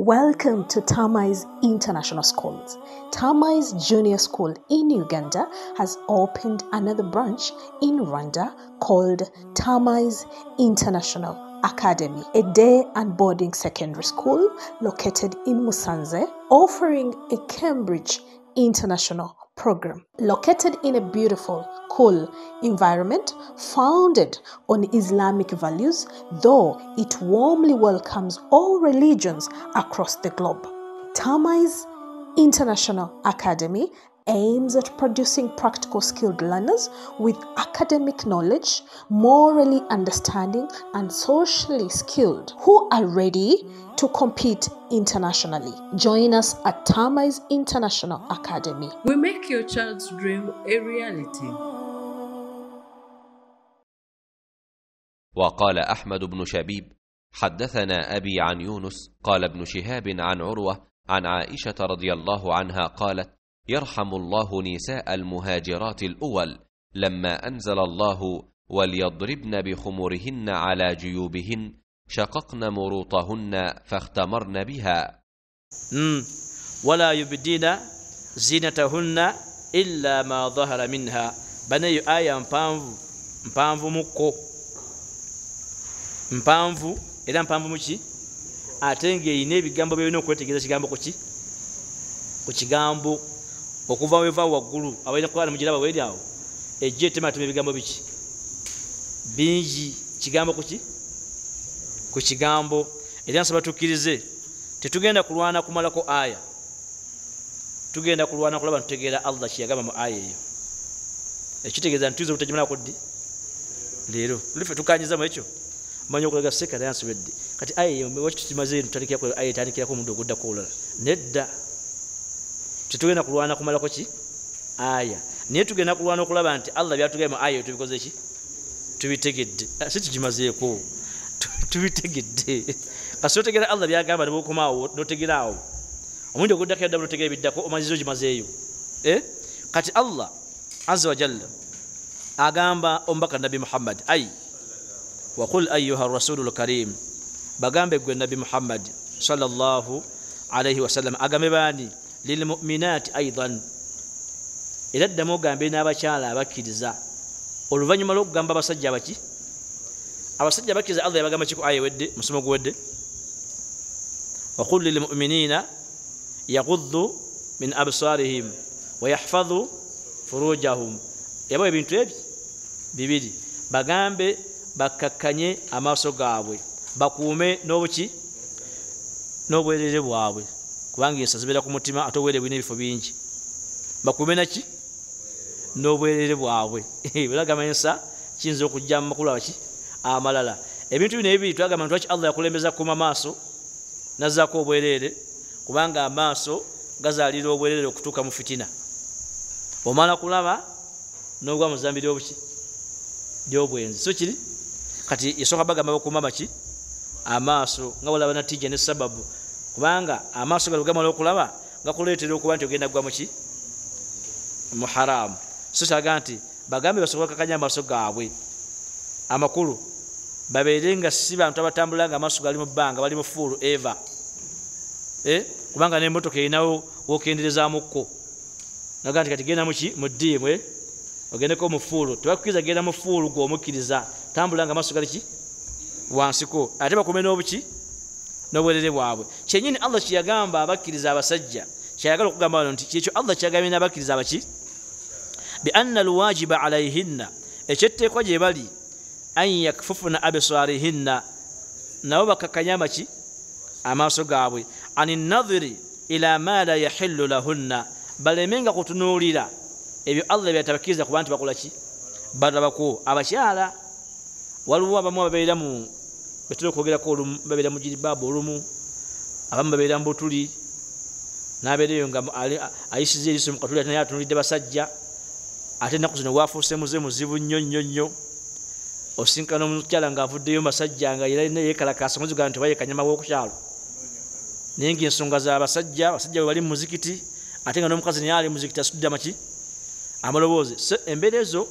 Welcome to Tamais International Schools. Tamais Junior School in Uganda has opened another branch in Rwanda called Tamais International Academy, a day and boarding secondary school located in Musanze, offering a Cambridge International program. Located in a beautiful, cool environment founded on Islamic values, though it warmly welcomes all religions across the globe. Tamais International Academy aims at producing practical skilled learners with academic knowledge, morally understanding, and socially skilled who are ready to compete internationally. Join us at Tamais International Academy. We make your child's dream a reality. وقال أحمد بن شبيب حدثنا أبي عن يونس قال ابن شهاب عن عروة عن عائشة رضي الله عنها قالت يرحم الله نساء المهاجرات الأول لما أنزل الله وليضربن بخمرهن على جيوبهن شققن مروطهن فاختمرن بها ولا يبدين زينتهن إلا ما ظهر منها بني آية مpanvu muko mpanvu era mpanvu muki ate ng'erina ebigambo byolina okwetegereza kigambo kuki ku kigambo okuva weva waggulu abalina kukolana mugiraba weeri awo ejja etematema ebigambo biki bingi kigambo kuki ku kigambo era nsaba tukkirize tetugenda kulwana kumalako aya tugenda kulwana kulaba ntutegeera Allah kyeyagamba mu aya eyo ekitegeeza ntuiza obutagimalako ddi leero life tukanyiza mu ekyo manyi okulaga sekala yansobedde kati aya eyo wakati tumaze tutandikirako aya etandikirako omuntu oguddako olulala nedda tetugenda kulwana kumalako ki aya naye tugenda kulwana okulaba nti Allah byatugamba mu aya eyo tubikoze ki tubitegedde si tugimazeeko tubitegedde kasi otegeera Allah byagamba nebwokomaawo notegeraawo omuntu oguddako yadda notegeera ebiddako omanyizo gimazeeyo kati Allah azza wa jalla agamba omubaka nabi Muhammad وقل أيها الرسول الكريم بغامبه gwe nabi Muhammad sallallahu alayhi wasallam agambe bani lilmu'minat aidan era ddamu ogambe n'abakyala abakkiriza oluvannyuma lw'okugamba abasajja abaki abasajja abakkiriza Allah yabagamba ki ku aya ewedde musomo guwedde وقل للمؤمنين يغضوا من أبصارهم ويحفظوا فروجهم yaba ebintu ebi bibiri bagambe bakakkanye amaaso gaabwe bakuume n'obuki n'obwerere bwabwe kubanga ensa zibeera ku mutima ate obwerere bwina ebifo bingi bakuume naki n'obwerere bwabwe biragamba ensa kiyinza okujja mu makulu abaki amalala ebintu bino ebibiri twagamba nti lwaki Allah yakulembeza kukuuma maaso nazzaako obwerere kubanga amaaso gazaalira obwerere okutuuka mu fitina omala kulaba n'ogwa mu zambi ly'obuki ly'obwenzi so kiri kati yasooka bagamba bakuuma baki amaaso nga walaba natijja ne sababu kubanga amaaso gali gamala okulaba gakuleetera okuba nti ogenda gwa muki mu haramu so kyaga nti bagambe basobola kakanya amaaso gaabwe amakulu babeere nga si bantu abatambula nga amaaso gali mu bbanga bali mu fuulu eva kubanga n'emmotoka erinawo wokenderezamukko naga nti kati genda muki mu ddiimu ogendeko mu fuulu tebakkiriza genda mu fuulu gw'omukkiriza tambula nga amaaso gali ki wansiko ate bakume n'obuki n'obwerere bwabwe kyennyini Allah kyeyagamba abakkiriza abasajja kyeyagala okugamba bano nti kyekyo Allah kyeyagambye n'abakkiriza abaki bi anna alwajiba alayhinna ekyetteekwa gye bali an yakfufuna absarihinna nabo bakakkanya amaki amaaso gaabwe ani nadhiri ila ma la yahillu lahunna balemenga kutunuulira ebyo Allah byatabakkiriza kuba nti bakola ki balabako abakyala waliwo abamu ababeera mu betera okwogerako olumu babeera mu jiribabu olumu abamu babeera mu butuli n'abeereyo nga ayisiza eriiso mu katuli ate naye atunulidde basajja ate ennaku zino waafuuse muze muzibu nnyo nnyo nnyo osinkana omukyala ng'avuddeyo masajja nga yeekalakaasa muziga nti baye kanyama w'okukyalo naye ng'ensonga z'abasajja abasajja bwe bali mu muzikiti ate nga n'omukazi naye ali mu muzikiti asudde amaki amaloboozi embeera ezo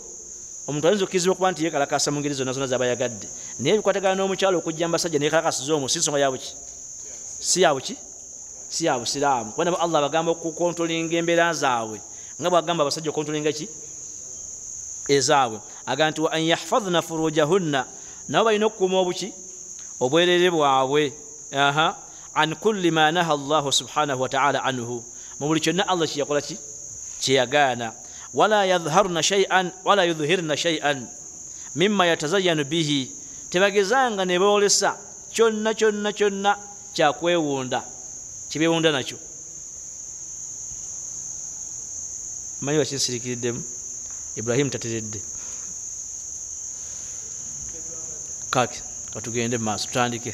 omuntu ayinza okkirizibwa okuba nti yeekalakaasa mu ngeri zonna zaba yagadde naye bikwatagana n'omukyalo okujja mu basajja neyekalakasiza omwo si nsonga yabuki si yabuki si ya busiraamu kubanga Allah bagamba okukontrolinga embeera zaabwe nga bwagamba abasajja okontrolinga ki ezaabwe agamba nti wa an yahfadhna furujahunna nabo balina okukuuma obuki obwerere bwabwe an kulli ma naha Allah subhanahu wa ta'ala anhu mu buli kyonna Allah kyeyakola ki kyeyagaana wala yadhharna shay'an wala yudhhirna shay'an mimma yatazayyanu bihi tebagezanga ne boolesa kyonna kyakwewunda kibeewunda nakyo manyi wakinsirikiriddemu Ibrahim tateredde kaki katugende mu maaso tutandike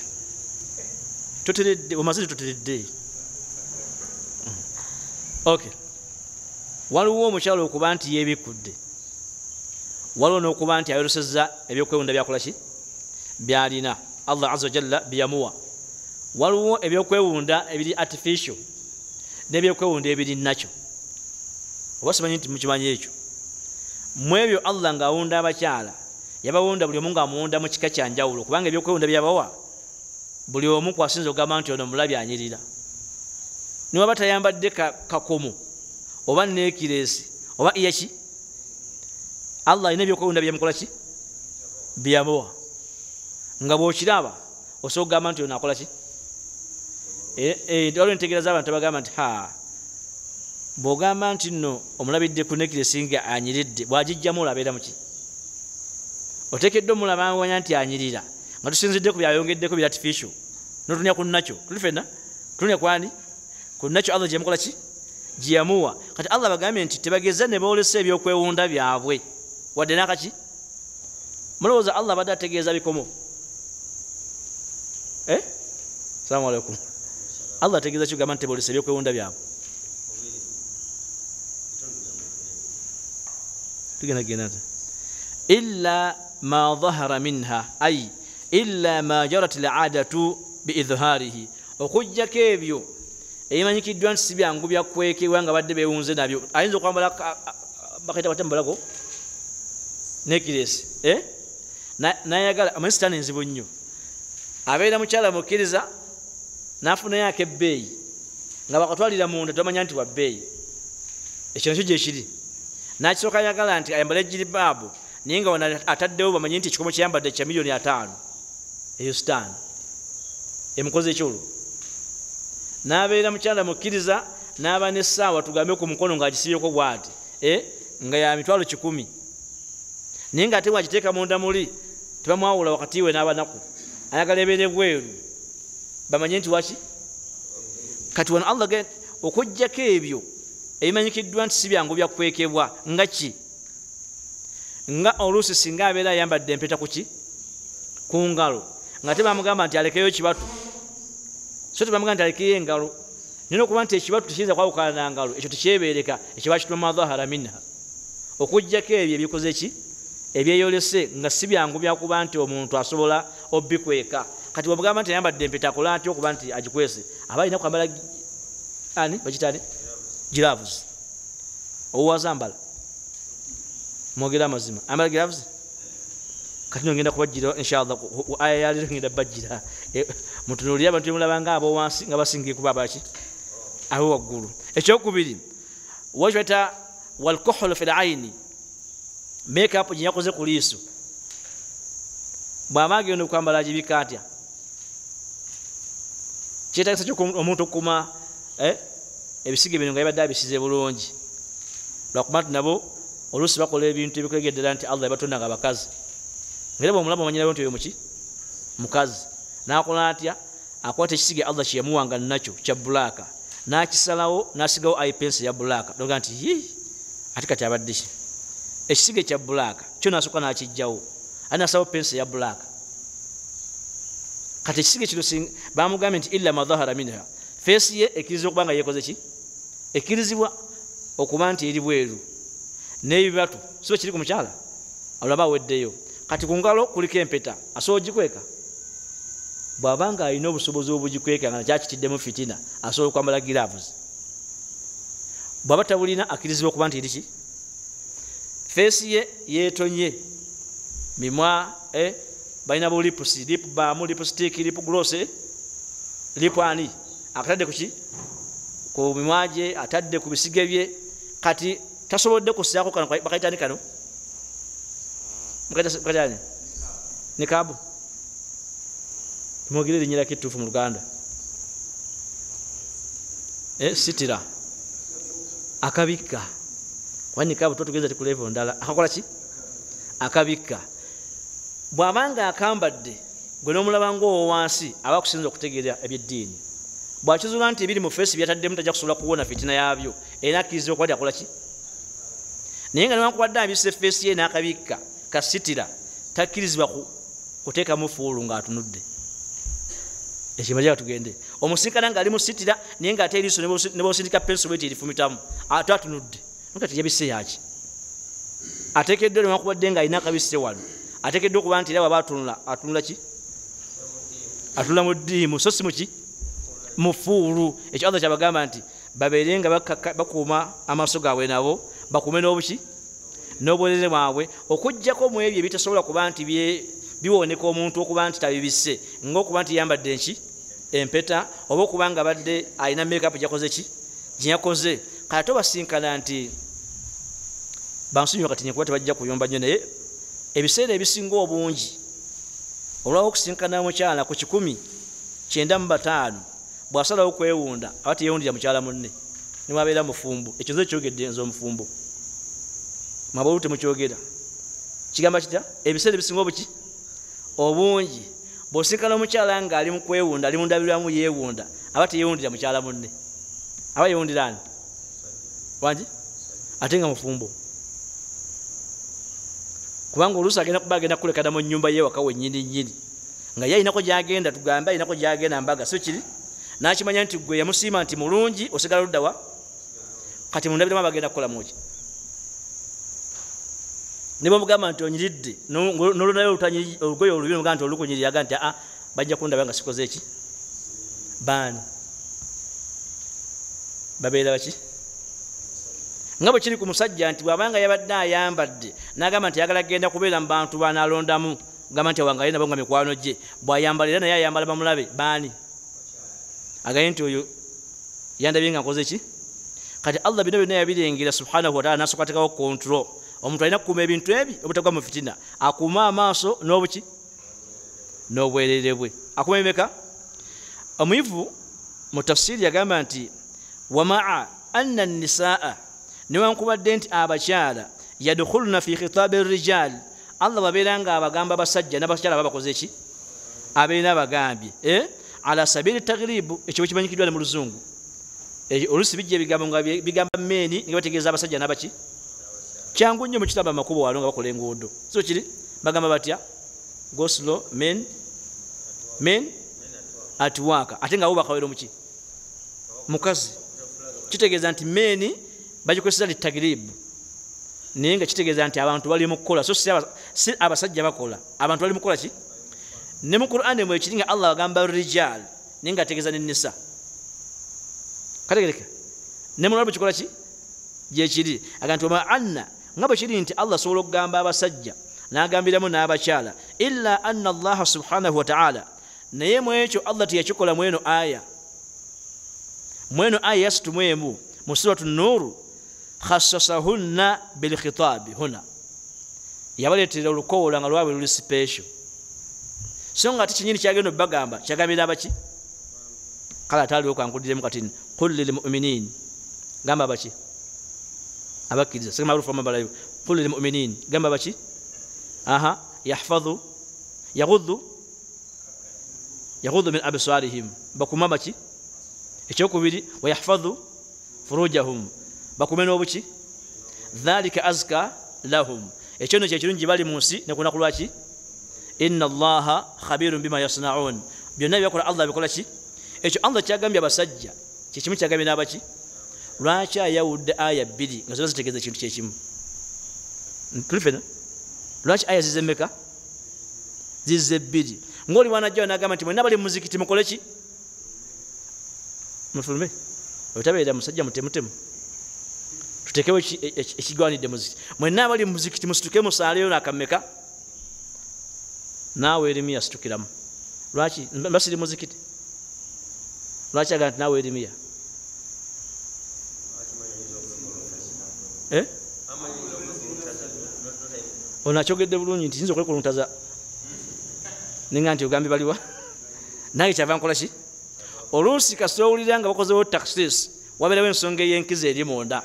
toteredde omazire toteredde okay waliwo omukyalo okuba nti yeebikudde waliwo n'okuba nti ayolesezza ebyokwewunda byakola ki byalina Allah azza wa jalla byamuwa waliwo ebyokwewunda ebiri artificial n'ebyokwewunda ebiri nakyo oba simanyi nti mukimanyi ekyo mu ebyo Allah ng'awunda abakyala yabawunda buli omu ng'amuwunda mu kika kya njawulo kubanga ebyokwewunda byabawa buli omu kwasinza okugamba nti ono mulabi anyirira niwaba tayambadde kakomo oba neekiresi oba iyaki Allah alina ebyokwewunda byamukola ki byamuwa nga bw'okiraba osobola okugamba nti ono akola ki waliwo entegeeza abantu bagamba nti bw'ogamba nti nno omulabidde ku neekiresi nga anyiridde bw'agijjamu olabeera muki oteekeddwa omulaba wanya nti anyirira nga tusinzidde ku byayongeddeko bya artificial notunya ku nakyo tuli fenna tunya kwani ku nakyo Allah gyemukola ki gyeyamuwa kati Allah bagambye nti tebageza ne boolesa ebyokwewunda byabwe wadde nakaki mulowooza Allah badde ategeeza bikomo salamu alaikum Allah ategeeza kigamba nti teboolesa ebyokwewunda byabwe tugenda illa ma dhahara minha ay illa ma jarat al'adatu biidhharihi okujjako ebyo ebimanyikiddwa nti si byangu byakwekebwa nga badde beewunze nabyo ayinza okwambala bakaita batambalako nekiresi nayagala amanyi sitaani enzibu nnyo abeera mukyala mukkiriza n'afunayo ak'ebbeeyi nga bakatwalira munda tomanya nti wa bbeeyi ekyo nakyo gyekiri n'akisooka ayagala nti ayambale ejiribaabu naye nga wana ataddewo bamanyi nti ekikomo kyeyambadde kya $5,000,000 eyo sitaani emukoze ekyolwo n'abeera mukyala mukkiriza n'aba n'essaawa tugambe ku mukono ng'agisibyeko bw'ati nga ya $1,000,000 naye ng'ate bw'agiteeka munda muli tebamwawula wakati we n'abanaku ayagala ebeere bweru bamanye nti waki kati wano Allah okujjako ebyo ebimanyikiddwa nti si byangu byakwekebwa nga ki nga oluusi singa abeera ayambadde empeta kuki ku ngalo nga tebamugamba nti alekeyo kibatu so tebamugamba nti alekeyo engalo nina okuba nti ekibatu tekiyinza kwawukana na ngalo ekyo tekyebeereka ekyo bakituma dhahara minha okujjako ebyo ebikoze ki ebyeyolese nga si byangu byakuba nti omuntu asobola obikweka kati wabugamba nti ayambadde empeta akola atya okuba nti agikwese aba alina kwambala bakitani gloves owazambala mwogera amazima ambala gloves kati ngenda kubajjira inshallah aya yali ngenda bajjira mutunulira abantu mulabanga abo wansi nga basingiye kuba baki aho waggulu ekyokubiri wajwata wal kuhul fil aini make up jinyakoze ku liiso bw'amage ono kwambala agibika atya kyetagisa kyo omuntu okukuma ebisige bino nga bibadde abisize bulungi lwakuba nti nabo oluusi bakola ebintu ebikulegeddera nti Allah yabatonda nga bakazi ngera bw'omulaba omanyirayo nti oyo muki mukazi n'akola atya akwata ekisige Allah kyeyamuwanga nakyo kya bulaaka n'akisalawo n'asigawo eyepensi ya bulaaka noga nti ate kati abadde ki ekisige kya bulaaka kyo n'asooka n'akijjawo ate n'asalawo pensi ya bulaaka kati ekisige kino bamugambye nti illa ma dhahara minha feesi ye ekkirizibwa okuba nga yekoze ki ekkirizibwa okuba nti eri bweru n'ebibatu so kiri ku mukyala olaba aweddeyo kati ku ngalo kuliko empeta asobola ogikweka bw'aba nga alina obusobozi obugikweka nga nakyakitiddemu fitina asobola okwambala gloves bw'aba tabulina akkirizibwa okuba nti eri ki feesi ye yeetonye mimwa balina bu lipusi lip balm lipstick lip gloss lip ani akatadde kuki ku mimwaje atadde ku bisige bye kati tasobodde kusaako kano bakaitani kano mukatani nikabu tumogere linyira kitufu mu Luganda sitira akabika kwani nikabu tugeza tikulevo ndala akakola ki akabika bwabanga akambadde gwe n'omulaba ng'owo wansi aba kusinza okutegeera ebyeddiini bw'akizula nti ebiri mu feesi byataddemu tajja kusobola kuwona fitina yaabyo era akkiriza okuba akola ki naye nga newankubadde abisa effeesi ye n'akabikka kasitira takkirizibwa kuteekamu fuulu ng'atunudde ekimajja tugende omusinkana ng'ali mu sitira naye ng'ate eriiso ne bwosindika penso bweti erifumitamu ate atunudde nokati yabise yaki ateekeddwa newankubadde ng'alina akabise wano ateekeddwa okuba nti era waba atunula ki atula mu ddiimu so si muki mufuulu ekyo Allah kyabagamba nti babeere nga bakuuma amaaso gaabwe nabo bakuume n'obuki n'obwerere bwabwe okuggyako mu ebyo ebitasobola kuba nti biwoneka omuntu okuba nti tabibisse ng'okuba nti yambadde enki empeta oba okuba nga badde alina makeup gyakoze ki gyeyakoze kati obasinkana nti bansonyiwa kati nyakuba tebajja kuyomba nnyo naye ebiseera ebisinga obungi olwawo okusinkana mukyala ku 195 bw'asalawo kwewunda aba teyewundira mukyala munne niwabeera mufumbo ekyo nze kyogedde nze omufumbo mwabaolu temukyogera kigamba kitya ebiseera ebisinga obuki obungi bw'osinkana omukyala ng'ali mu kwewunda ali mu ndabirwamu yeewunda aba teyewundira mukyala munne aba yewundira ani wangi ate nga mufumbo kubanga oluusi agenda kulekana mu nnyumba ye waka wennyini nga ye alinako gyagenda tugambe alinako gyagenda mbaga so kiri n'akimanya nti gwe yamusiima nti mulungi osigala luddawa kati mundabiramu abagenda kukola muki ne bamugamba nti onyiridde n'olunayo olugoye olubi nomugaa nti olukunyiriraga nti bajja kundaba nga sikoze eki baani babeera baki nga bwe kiri ku musajja nti bw'abanga yabadde ayambadde n'agamba nti ayagala kgenda kubeera mu bantu banaalondamu gamba nti awangaye nabo nga mikwano gye bw'ayambalira naye ayambala bamulabe baani agaye nti oyo yandabye nga nkoze ki kati Allah bino byonna yabirengera subhanahu wa ta'ala n'asooka ateekawo control omuntu alina kukuuma ebintu ebi obutagwa mu fitina akuuma amaaso n'obuki n'obwerere bwe akuuma emeka omuyivu mu tafsiri yagamba nti wamaa anna nisaa newankubadde nti abakyala yadkhuluna fi khitaabi rijal Allah babeera nga abagamba abasajja n'abakyala babakoze ki abeera abagambye ala sabili taghribu ekyo kimanyikiddwa mu luzungu olusi bijja ebigambo nga bigamba meeni nga bategeeza abasajja n'abaki kyangu nnyo mu kitamba amakubo walo nga bakola enguudo so kiri bagamba batya go slow men at work ate nga bo bakawera muki mukazi kitegeeza nti meeni bagikozesa litaghribu naye nga kitegeeza nti abantu bali mu kukola so si abasajja bakola abantu bali mu kukola ki ne mu Qur'ani mwe kiri nga Allah agamba rijal naye nga ategeeza n'ennisa kategereka ne mu Arabu kikola ki gye kiri agantu ma anna nga bwe kiri nti Allah asobola okugamba abasajja n'agambiramu n'abakyala illa anna Allah subhanahu wa ta'ala naye mu ekyo Allah teyakikola mweno aya yasitumwemu mu suratu Nur khassasahunna bil khitabi huna yabaleetera olukoola nga lwabwe luli special so nga ate kinyini kyagenda bagamba kyagambira abaki kala ataliwo kankudiremu kati qul lil mu'minin gamba abaki abakkiriza sema maarufu amabalayo qul lil mu'minin gamba abaki yahfadhu yaghuddu min absarihim bakuma baki ekyokubiri wa yahfadhu furujahum bakume n'obuki dhalika azka lahum ekyo no kyekirungi bali mu nsi ne kunaku lwaki inna Allaha khabirun bima yasna'un byonna byakola Allah bikola ki ekyo Allah kyagambye abasajja kyekimu kyagambye n'abaki lwaki ayawudde aya 2 nga ziba zitegeeza ekintu kyekimu tulifena lwaki aya zizemmeka zize 2 ng'oli wanajjawo n'agamba nti mwenna bali mu muzikiti mukole ki mufulume otabeera musajja mutemutemu tutekewo ekigwanidde muzikiti mwenna bali mu muzikiti musituke musaaleyo nakameka naawe erimi yasitukiramu lwaki basiri muzikiti lwaki agamba nti naawe erimiya ono akyogedde bulungi nti yinza okwekuluntaza ninga nti ogambe baliwa nange kyava nkolaki oluusi kasita owulira nga bakozewo taxis wabeerawo ensonga ey'enkizo eri munda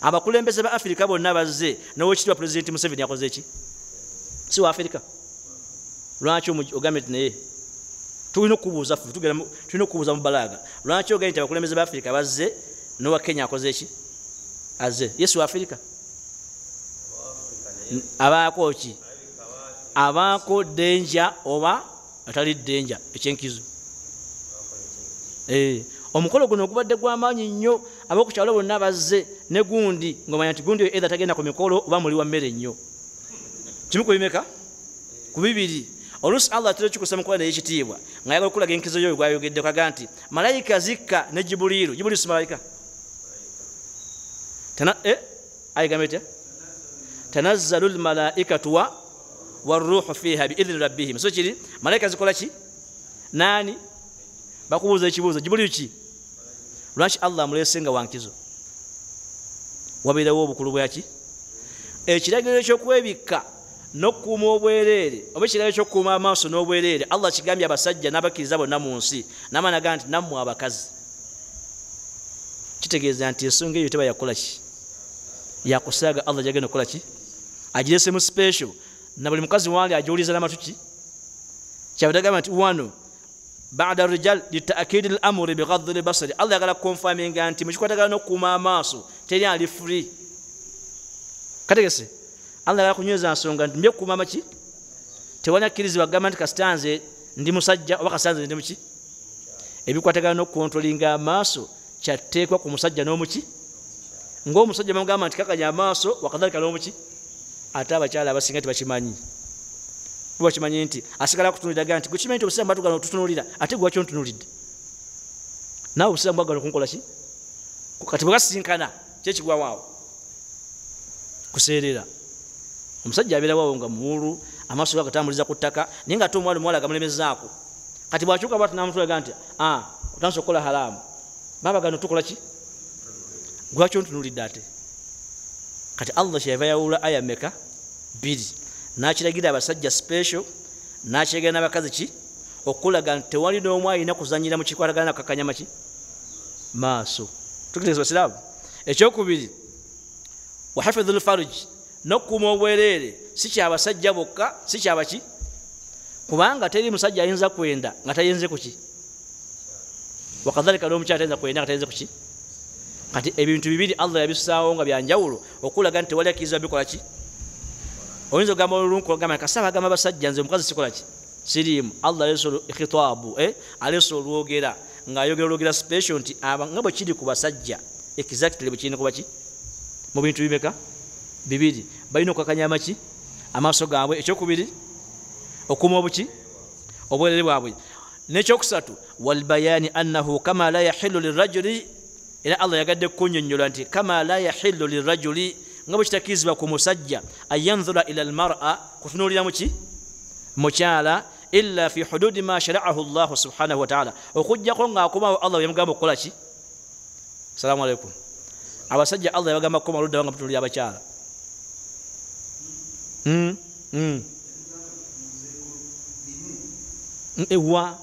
abakulembeze ba Afirika bonna bazze n'owekitibwa pulezidenti Museveni yakoze ki si wa Afirika lwaki ogambe nti naye tulina okubuuza tulina okubuuza mu balaaga lwaki ogambe nti abakulembeze ba Afirika bazze n'owa Kenya akoze ki azze yesu wa Afirika abaako ki abaako denja oba atali denja ekyenkizo omukolo guno ogubadde gw'amaanyi nnyo ab'okukyalo bonna bazze ne gundi ng'omanya nti gundi either tagenda ku mikolo oba muli wa mmere nnyo kimu ku bimeka ku bibiri oluusi Allah atera okikusa mu nkola ey'ekitiibwa ng'ayagala okulaga enkizo yo gw'ayogeddeko aga nti malayika zikka ne Jibuliiru si malayika ayigambe etya tanazzalu lmalaikatu waruuhu fiiha biidhini rabbihim so kiri malayika zikola ki naani bakubuuza ekibuuzo Jibuliiru ki lwaki Allah amulese nga wankizo wabeerawo obukulu bwaki ekiragiro ekyokwebikka n'okukuuma obwereere oba ekiragiro ekyokukuuma amaaso n'obwereere Allah kigambye abasajja n'abakkiriza bonna mu nsi n'amaana aga nti nammwe abakazi kitegeeza nti ensonga eyo teba yakola ki yakusaaga Allah gyagenda okukola ki agiresemu special na buli mukazi wange agiwuliza n'amatu ki kyabadde agamba nti wano baada rijal litaakidi lamuri bighaddi lbasari Allah yagala konfaminga nti mukikwatagala n'okukuuma amaaso teri ali free kategese Allah yagala kunyweza nsonga nti mbyokukuuma maki tewali akkirizibwa agamba nti kasitanze ndi musajja oba kasitanze ndi muki ebikwatagala n'okukontrolinga amaaso kyatteekwa ku musajja n'omuki ng'omusajja bamugamba nti kakanya amaaso wakadhalika n'omuki ate abakyala abasinga tebakimanyi bakimanyi nti asigala kutunulira nti gukimanyi nti obusiramu batugana otutunulira ate gwaki ontunulidde naawe obusiramu bwagala okunkola ki kati bwegasinkana kyekigwawaawo kuseerera omusajja abeerawaawo nga muwulu amaaso gagatambuliza ku ttaka naye nga ate omwana omuwala agamulemezaako kati bwakyuka bwati namutulaga nti otandise okukola halaamu babagano tukola ki gwaki ontunulidde ate kati Allah kyeyava yawula aya meka 2 n'akiragira abasajja special n'akiragira n'abakazi ki okulaga nti tewali n'omu alina kuzanyira mu kikwatagana nakakanya maki maaso tukitegeeza basiraamu ekyokubiri wa hafidhul farj n'okukuuma obwereere si kyabasajja bokka si kyabaki kubanga teri musajja ayinza kwenda nga tayenze ku ki wakadhalika n'omukyala tayinza kwenda nga tayenze ku ki kati ebintu bibiri Allah yabisaawo nga byanjawulo okulaga nti tewali akkiriza bikola ki oyinza ogamba olulunku ogamba kasaba agamba basajja nze omukazi sikola ki siriimu Allah aleese khitaabu aleese olwogera ng'ayogera olwogera special nti nga bwe kiri ku basajja exactly bwe kirina kuba ki mu bintu bimeka bibiri balina okukakanya amaki amaaso gaabwe ekyokubiri okuuma obuki obwereere bwabwe n'ekyokusatu walbayaani annahu kama la yahillu lirajuli era Allah yagadde kunnyonnyola nti kama la yahillu lirajuli nga bwe kitakirizibwa ku musajja ayanzura ila almar'a kutunuulira muki mukyala illa fi hududi ma shara'ahu Allah subhanahu wa ta'ala okujjako ng'akomawo Allah yamugamba okukola ki salaamu alaykum abasajja Allah yabagamba kukoma oludda nga mutunuulira abakyala ewa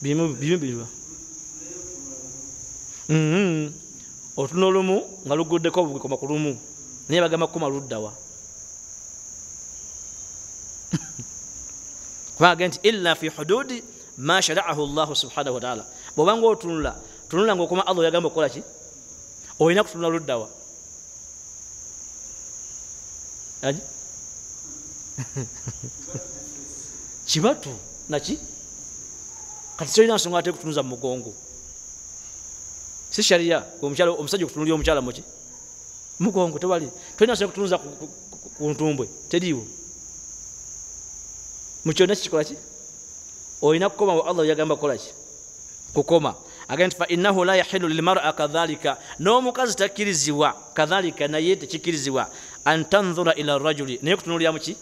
bimu otuna olumu nga luguddeko obukoma ku lumu naye bagamba kukoma luddawa kubaga nti illa fi hududi ma shara'ahu Allah subhanahu wa ta'ala bwobanga tunula ng'okoma Allah yagamba okukola ki olina kutunula luddawa kibatu naki kati tolina nsonga ate kutunuza mu mugongo si sharia omusajja okutunulira omukyala muki mugongo tewali tolina nsonga kutunuza ku ntumbwe teriiwo mukyonna kikikola ki olina kukoma Allah yagamba kukola ki kukoma agamba fa innahu la yahillu lilmar'a kadhalika n'omukazi takkirizibwa kadhalika naye tekikkirizibwa an tanzura ila rajuli naye kutunulira muki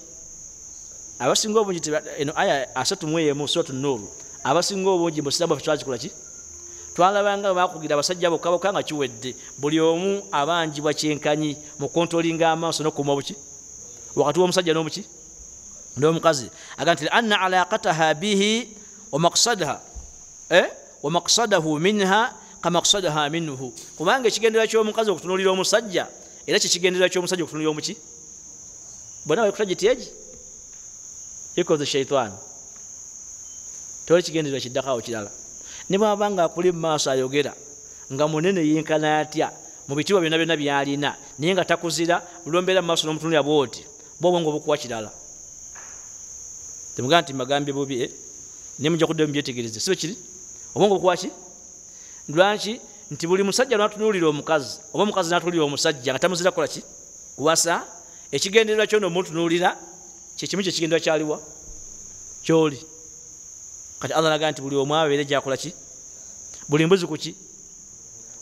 abasinga obungi eno aya 3 suratu Nur abasinga obungi musiramu twakikola ki twalabanga bakugira abasajja bokka nga kiwedde buli omu abanjibwa kyenkanyi mu kontrolinga amaaso n'okuma buki wakati w'omusajja n'omuki n'omukazi aga nti anna alaqataha bihi wa maqsadahu minha kamaqsadaha minhu kubanga ekigendera ky'omukazi okutunuulira omusajja era kyekigendera ky'omusajja okutunuulira omuki bonna bali kutajiti egi ikoze shaitani toli kigendererwa kiddakawo kirala ne bwabanga akuli mu maaso ayogera nga munene yenkana atya mu bitiibwa byonna byonna byalina naye nga takuzira bulombeera mu maaso n'omutunulira bwoti bwobwongo obukuwa kirala temugaa nti magambye bubi naye mujja kuddayo mubyetegereze sibe kiri obwongo obukuwa ki lwaki nti buli musajja n'atunuulira omukazi oba omukazi n'atunuulira omusajja nga tamuzira kukola ki kuwasa ekigendererwa kyo n'omutunuulira kyekimu kyekigendererwa kyaliwa kyoli kati Allah naga nti buli omu abeere gyakola ki buli mbuzi kuki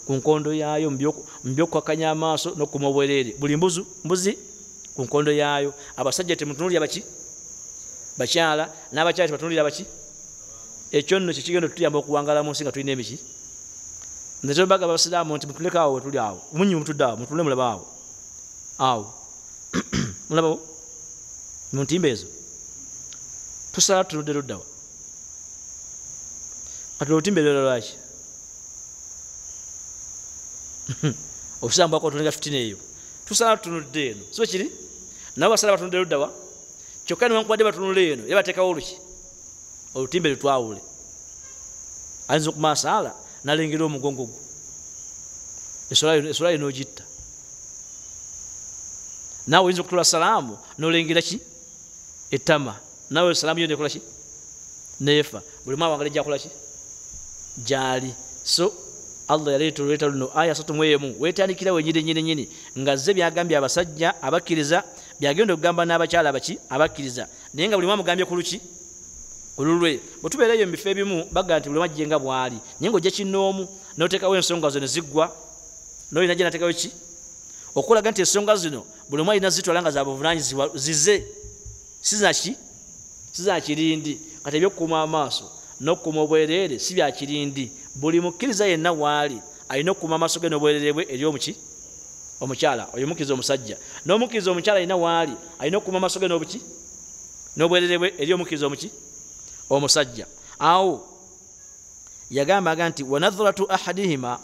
ku nkondo yaayo mbyokukakanya amaaso n'okukuma obwereere buli mbuzi ku nkondo yaayo abasajja temutunuulira baki bakyala n'abakyala tebatunuulira baki ekyo nno kyekigenda tutuyamba okuwangala mu nsi nga tulina emiki nze baga abasiraamu nti mutuleke awo wetuli awo munyi mutudde awo mutule mulaba awo mulaba mu ntimba ezo tusala tunudde luddawa kati olutimba erero lwaki obusambwako otulenga fitina eyo tusala tunudde eno so kiri nabo basala batunudde luddawa kyokka newankubadde batunula eno era bateekawo oluki olutimba lwetwawule ayinza okumasaala nalengera omugongo gwo esola enogitta naawe oyinza okutula salaamu nolengera ki ettama naawe salaamu yo nekola ki neefa buli mwa wangala ejjakola ki gyali so Allah yaleeta olweta luno aya 31 wetandikira wenyini nga ze byagambye abasajja abakkiriza byagenda okugamba n'abakyala abakkiriza naye nga buli mwa mugambye ku luki olulwe bwe tubeerayo mu bifo ebimu baga nti buli mwajje nga bwali naye ng'ojja kinnoomu n'oteekawo ensonga zo ne ziggwa n'olina gye nateekawo ki okulaga nti ensonga zino buli mwa alina zitwala nga za buvunaanyizibwa zize si za kirindi kati ebyokukuuma amaaso n'okukuma obwereere si bya kirindi buli mukkiriza yenna waali alina okukuma amaaso ge n'obwereere bwe eri omuki omukyala oyo mukkiriza omusajja n'omukkiriza omukyala alina waali alina okukuma amaaso ge n'obuki n'obwereere bwe eri omukkiriza omuki omusajja awo yagamba aga nti wanadhratu ahadihima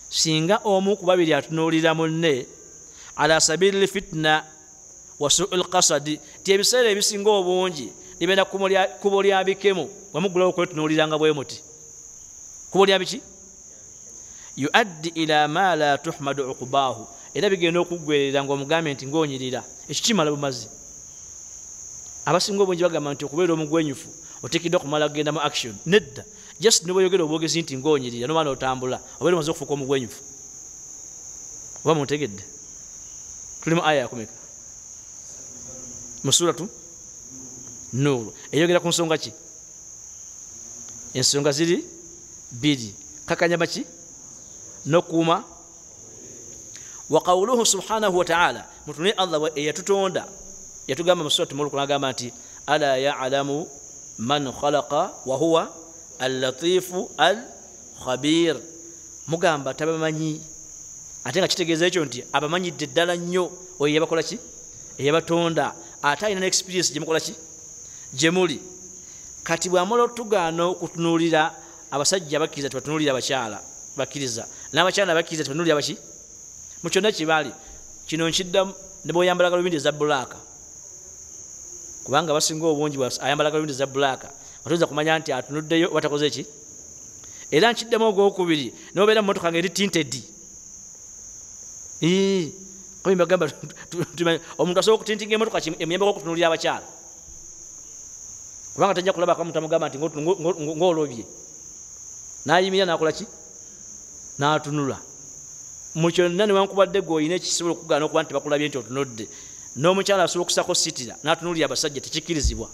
singa omu ku babiri atunuulira munne ala sabili lfitna wa su'ul qasadi ti ebiseera ebisinga obungi libenda kubo lya bikemu bwemugulawo kwetunuuliranga bwe muti kubo lya biki yuaddi ila ma la tuhmadu uqbahu era bigenda okuggwerera ng'omugambe nti ng'onyirira ekyo kimala bumazi abasinga obungi bagamba nti okubeera omugwenyufu oteekeddwa kumala kugenda mu action nedda just ne bweyogera obwogezi nti ng'onyirira nobaana otambula obeera omaze okufuuka omugwenyufu oba muntegedde tuli mu aya yakumeka mu suratu Nuuru eyogera ku nsonga ki ensonga ziri bbiri kakanya baki n'okuuma wa qawluhu subhanahu wa ta'ala mutune Allah eyatutonda yatugamba mu suratu Mulk n'agamba nti ala ya'lamu man khalaqa wa huwa al-latifu al-khabir mugamba tabamanyi ate nga kitegeeza ekyo nti abamanyidde ddala nnyo oyo yabakola ki eyabatonda ate alina n'experience gyemukola ki gyemuli kati bwamala otugaana okutunuulira abasajja abakkiriza tebatunuulira abakyala bakkiriza n'abakyala abakkiriza tebatunuulira baki mu kyonna kibali kino nkiddamu ne bw'oyambala galubindi eza bbulaaka kubanga basinga obungi ayambala galubindi eza bbulaaka atuza kumanya nti atunuddeyo oba takoze ki era nkiddamu ogwokubiri nobeera mu motoka nga eri tinted bagamba omuntu asobola okutintinga emotoka emuyambako okutunuulira abakyala kubanga tajja kulaba kamuntu amugamba nti ng'olobye n'ayimirira n'akola ki n'atunula mu kyonna newankubadde gwe olina ekisobola okugaana okuba nti bakulabye nti otunudde n'omukyala asobola okusako sitira n'atunuulira abasajja tekikkirizibwa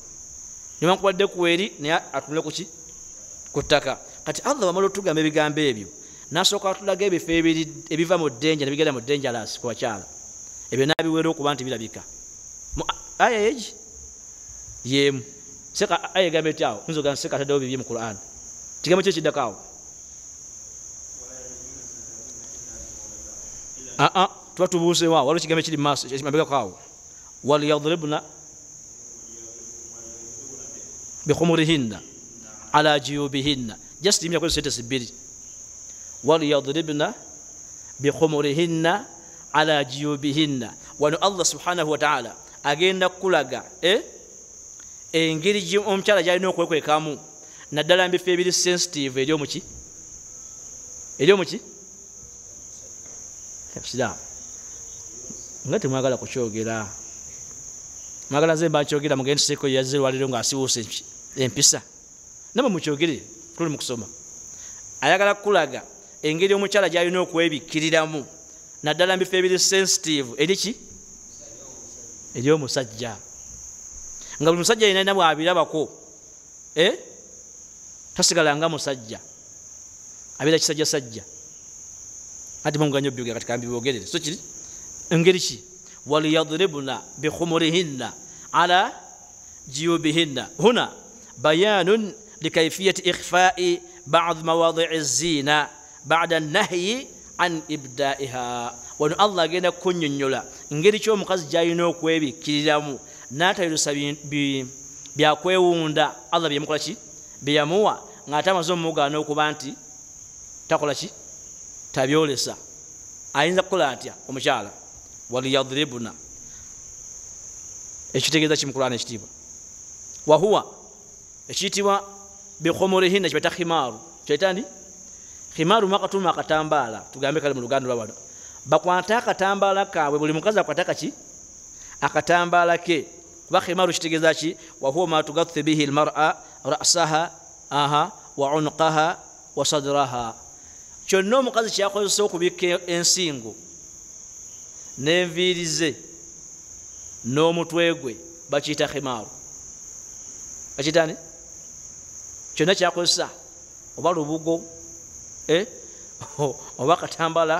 newankubadde kuweri naye atunule ku ki ku ttaka kati Allah wamala otugamba ebigambo ebyo n'asooka atulaga ebifo ebiva mu ddenja nebigenda mu dangerous ku bakyala ebyo n'abiweera okuba nti birabika aya egi yemu seka aya egambe eti awo nzoga nseka taddewo bibye mu Qur'an kigambo kyo kiddako awo tuba tubuusewa waliwo ekigambo ekiri maaso mabegakaawo waliyadribna bikhumurihinna ala jiyubihinna just imya sentence bbiri waliyadribna bikhumurihinna ala jiyubihinna wano Allah subhanahu wa ta'ala agenda kulaga engeri omukyala gyalina okwekwekamu naddala mbifo ebiri sensitive eryomuki siraamu nga temwagala kukyogera mwagala nze mbakyogera mugendeseko yazze lwaliro nga asiwuuse empisa namwe mukyogere tuli mu kusoma ayagala kulaga engeri omukyala gyalina okwebikkiriramu naddala mbifo ebiri sensitive eriki eryomusajja nga buli musajja yenalina bwabirabako tasigala nga musajja abeera kisajjasajja ati munganyo byogera kati kambi bogerere so kiri engeri ki waliyadribna bikhumurihinna ala jiyubihinna huna bayanun likayfiyati ikhfa'i ba'd mawadi'i zina ba'da an-nahyi an ibda'iha wano Allah agenda kunnyonnyola ngeri ki omukazi gyalina okwebikkiriramu n'atayirusa byakwewunda Allah byemukola ki byeyamuwa ng'ate amaze omugaana okuba nti takola ki tabyolesa ayinza kukola atya omukyala waliyadribuna ekitegeeza kimukulana ekitiibwa wahuwa ekiyitibwa bikhumurihinna kibata khimaaru kyaitandi khimaaru makatuma akatambaala tugambe kale mu luganda lwawano bakwata akatambaala kaabwe buli mukazi akwata kaki akatambaala ke kuba khimaaru kitegeeza ki wahuwa ma tugathu bihi almar'a ra'saha wa unqaha wa sadraha kyonna omukazi kyakozesa okubikka ensingo n'enviiri ze n'omutwe gwe bakiyita khimaaru bakiyitani kyonna kyakozesa oba lubugo oba katambala